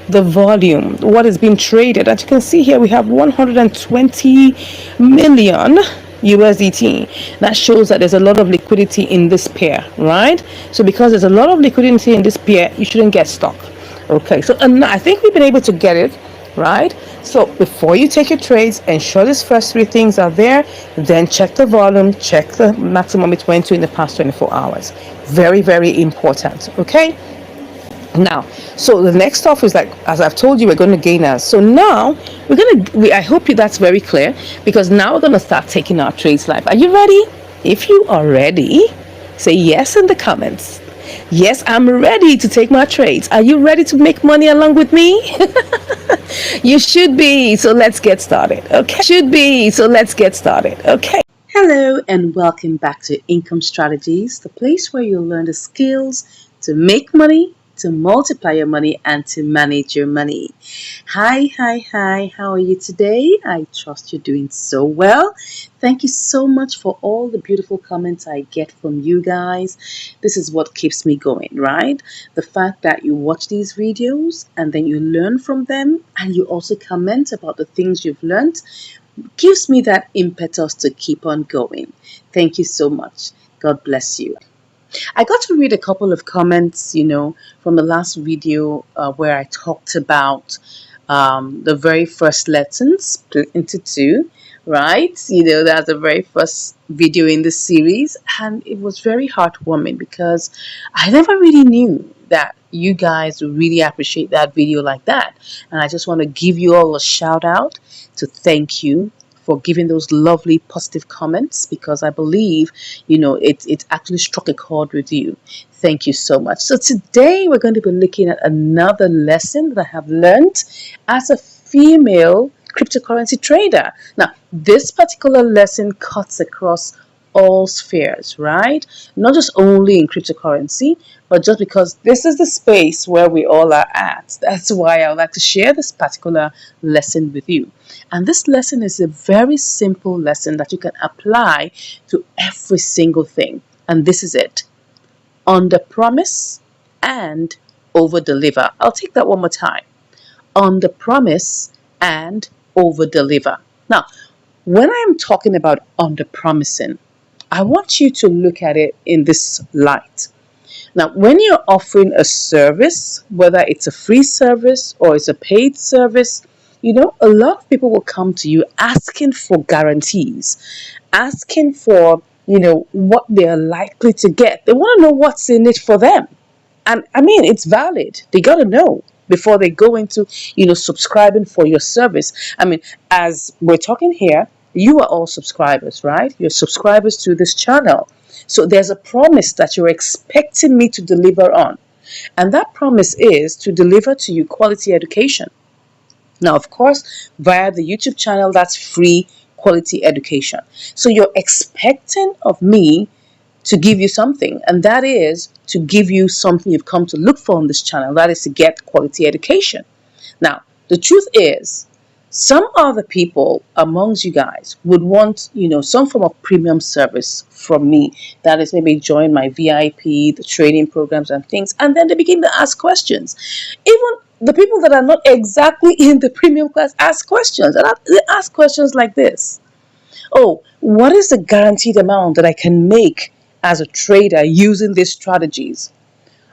the volume, what is being traded. As you can see here, we have 120 million USDT. That shows that there's a lot of liquidity in this pair, right? So because there's a lot of liquidity in this pair, you shouldn't get stuck. Okay, so I think we've been able to get it, right? So before you take your trades, ensure these first three things are there, then check the volume, check the maximum it went to in the past 24 hours. Very, very important. Okay. Now, so the next stuff is, like, as I've told you, we're going to gainers. So now I hope that's very clear, because now we're going to start taking our trades live. Are you ready? If you are ready, say yes in the comments. Yes, I'm ready to take my trades. Are you ready to make money along with me? You should be. So let's get started. Okay. Hello and welcome back to Income Strategies, the place where you'll learn the skills to make money, to multiply your money, and to manage your money. Hi, how are you today? I trust you're doing so well. Thank you so much for all the beautiful comments I get from you guys. This is what keeps me going, right? The fact that you watch these videos and then you learn from them, and you also comment about the things you've learned, gives me that impetus to keep on going. Thank you so much. God bless you. I got to read a couple of comments, from the last video where I talked about the very first lesson split into two, right? That's the very first video in the series, and it was very heartwarming because I never really knew that you guys would really appreciate that video like that. And I just want to give you all a shout out to thank you for giving those lovely positive comments, because I believe, it actually struck a chord with you. Thank you so much. So today we're going to be looking at another lesson that I have learned as a female cryptocurrency trader. Now, this particular lesson cuts across all spheres, right? Not just only in cryptocurrency, but just because this is the space where we all are at. That's why I would like to share this particular lesson with you. And this lesson is a very simple lesson that you can apply to every single thing. And this is it. Under promise and over deliver. I'll take that one more time. Under promise and over deliver. Now, when I'm talking about under promising, I want you to look at it in this light. Now, when you're offering a service, whether it's a free service or it's a paid service, a lot of people will come to you asking for guarantees, asking for, what they're likely to get. They want to know what's in it for them. And I mean, it's valid. They got to know before they go into, subscribing for your service. I mean, as we're talking here, you are all subscribers, right? You're subscribers to this channel. So there's a promise that you're expecting me to deliver on. And that promise is to deliver to you quality education. Now, of course, via the YouTube channel, that's free quality education. So you're expecting of me to give you something, and that is to give you something you've come to look for on this channel. That is to get quality education. Now, the truth is, some other people amongst you guys would want, some form of premium service from me. That is, maybe join my VIP, the training programs and things. And then they begin to ask questions. Even the people that are not exactly in the premium class ask questions. And they ask questions like this. Oh, what is the guaranteed amount that I can make as a trader using these strategies?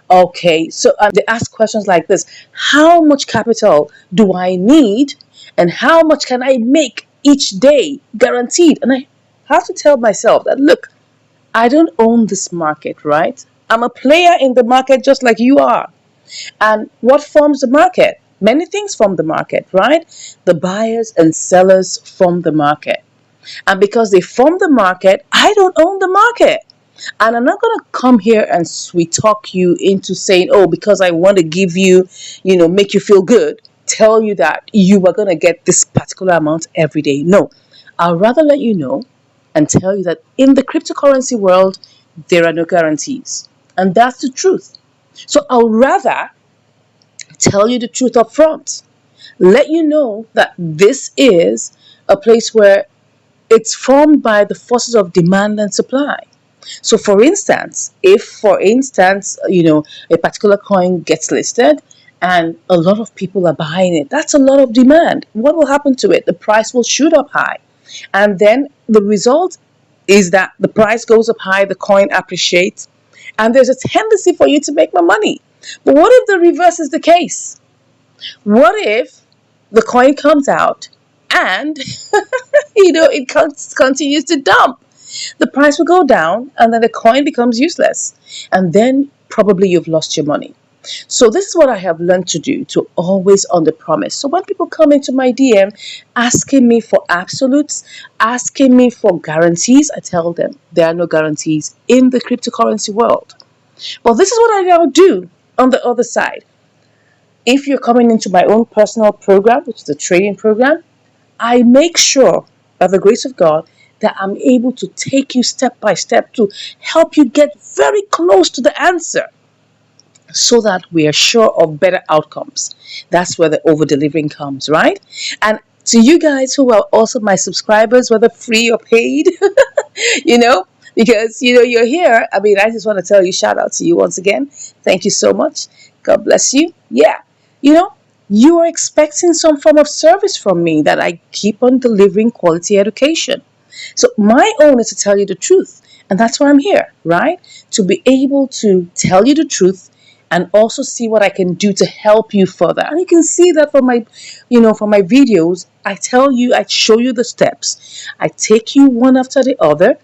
Okay, so they ask questions like this. How much capital do I need? And how much can I make each day guaranteed? And I have to tell myself that, look, I don't own this market, right? I'm a player in the market just like you are. And what forms the market? Many things form the market, right? The buyers and sellers form the market. And because they form the market, I don't own the market. And I'm not going to come here and sweet talk you into saying, oh, because I want to give you, make you feel good, tell you that you are going to get this particular amount every day. No, I'll rather let you know and tell you that in the cryptocurrency world, there are no guarantees. And that's the truth. So I'll rather tell you the truth up front, let you know that this is a place where it's formed by the forces of demand and supply. So, for instance, if, a particular coin gets listed and a lot of people are buying it, that's a lot of demand. What will happen to it? The price will shoot up high. And then the result is that the price goes up high, the coin appreciates, and there's a tendency for you to make more money. But what if the reverse is the case? What if the coin comes out and it continues to dump? The price will go down and then the coin becomes useless. And then probably you've lost your money. So this is what I have learned to do, to always underpromise. So when people come into my DM asking me for absolutes, asking me for guarantees, I tell them there are no guarantees in the cryptocurrency world. Well, this is what I now do on the other side. If you're coming into my own personal program, which is a trading program, I make sure, by the grace of God, that I'm able to take you step by step to help you get very close to the answer so that we are sure of better outcomes. That's where the over delivering comes, right? And to you guys who are also my subscribers, whether free or paid, you know, because you're here. I mean, I just want to tell you, shout out to you once again. Thank you so much. God bless you. Yeah, you are expecting some form of service from me, that I keep on delivering quality education. So my own is to tell you the truth. And that's why I'm here, right? To be able to tell you the truth and also see what I can do to help you further. And you can see that from my videos. I show you the steps. I take you one after the other,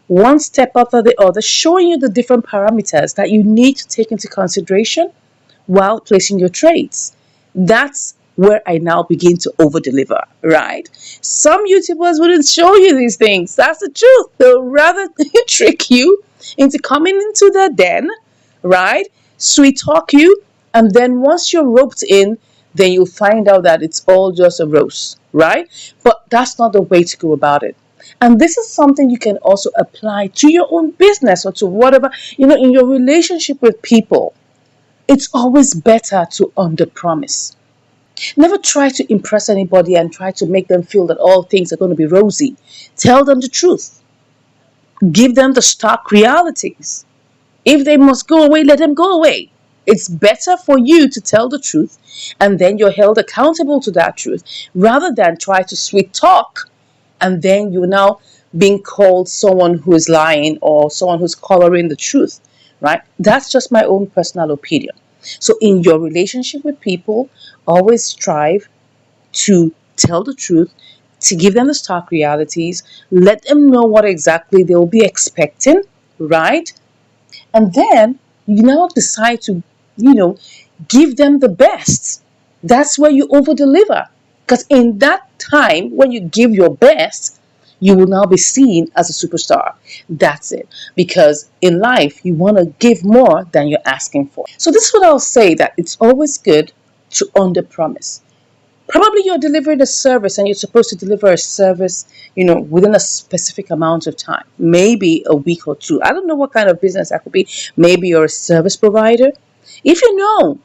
one step after the other, showing you the different parameters that you need to take into consideration while placing your trades. That's where I now begin to over deliver, right? Some YouTubers wouldn't show you these things. That's the truth. They'll rather trick you into coming into their den, right? Sweet talk you, and then once you're roped in, then you'll find out that it's all just a roast, right? But that's not the way to go about it. And this is something you can also apply to your own business or to whatever, in your relationship with people. It's always better to underpromise. Never try to impress anybody and try to make them feel that all things are going to be rosy. Tell them the truth. Give them the stark realities. If they must go away, let them go away. It's better for you to tell the truth, and then you're held accountable to that truth, rather than try to sweet talk and then you're now being called someone who is lying or someone who's coloring the truth, right? That's just my own personal opinion. So in your relationship with people, always strive to tell the truth, to give them the stark realities, let them know what exactly they'll be expecting, right? And then you now decide to, give them the best. That's where you over deliver. Because in that time, when you give your best, you will now be seen as a superstar. That's it. Because in life, you want to give more than you're asking for. So this is what I'll say, that it's always good to underpromise. Probably you're delivering a service and you're supposed to deliver a service, within a specific amount of time, maybe a week or two. I don't know what kind of business that could be. Maybe you're a service provider. If you know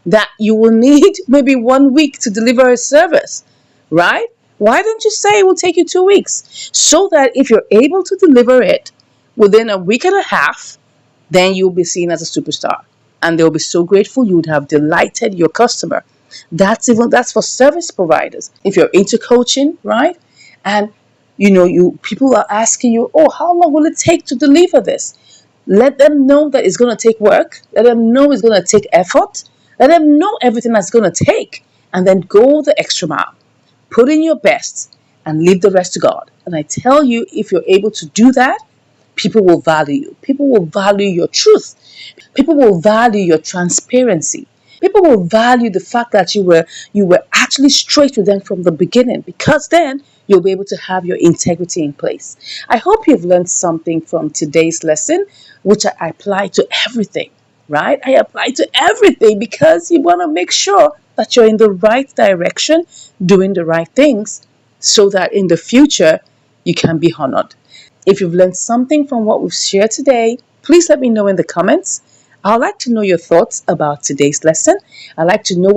that you will need maybe 1 week to deliver a service, right? Why don't you say it will take you 2 weeks? So that if you're able to deliver it within a week and a half, then you'll be seen as a superstar. And they'll be so grateful. You would have delighted your customer. That's for service providers. If you're into coaching, right? And people are asking you, oh, how long will it take to deliver this? Let them know that it's going to take work. Let them know it's going to take effort. Let them know everything that's going to take. And then go the extra mile. Put in your best and leave the rest to God. And I tell you, if you're able to do that, people will value you. People will value your truth. People will value your transparency. People will value the fact that you were actually straight with them from the beginning, because then you'll be able to have your integrity in place. I hope you've learned something from today's lesson, which I apply to everything, right? I apply to everything because you want to make sure that you're in the right direction, doing the right things, so that in the future you can be honored. If you've learned something from what we've shared today, please let me know in the comments. I'd like to know your thoughts about today's lesson. I'd like to know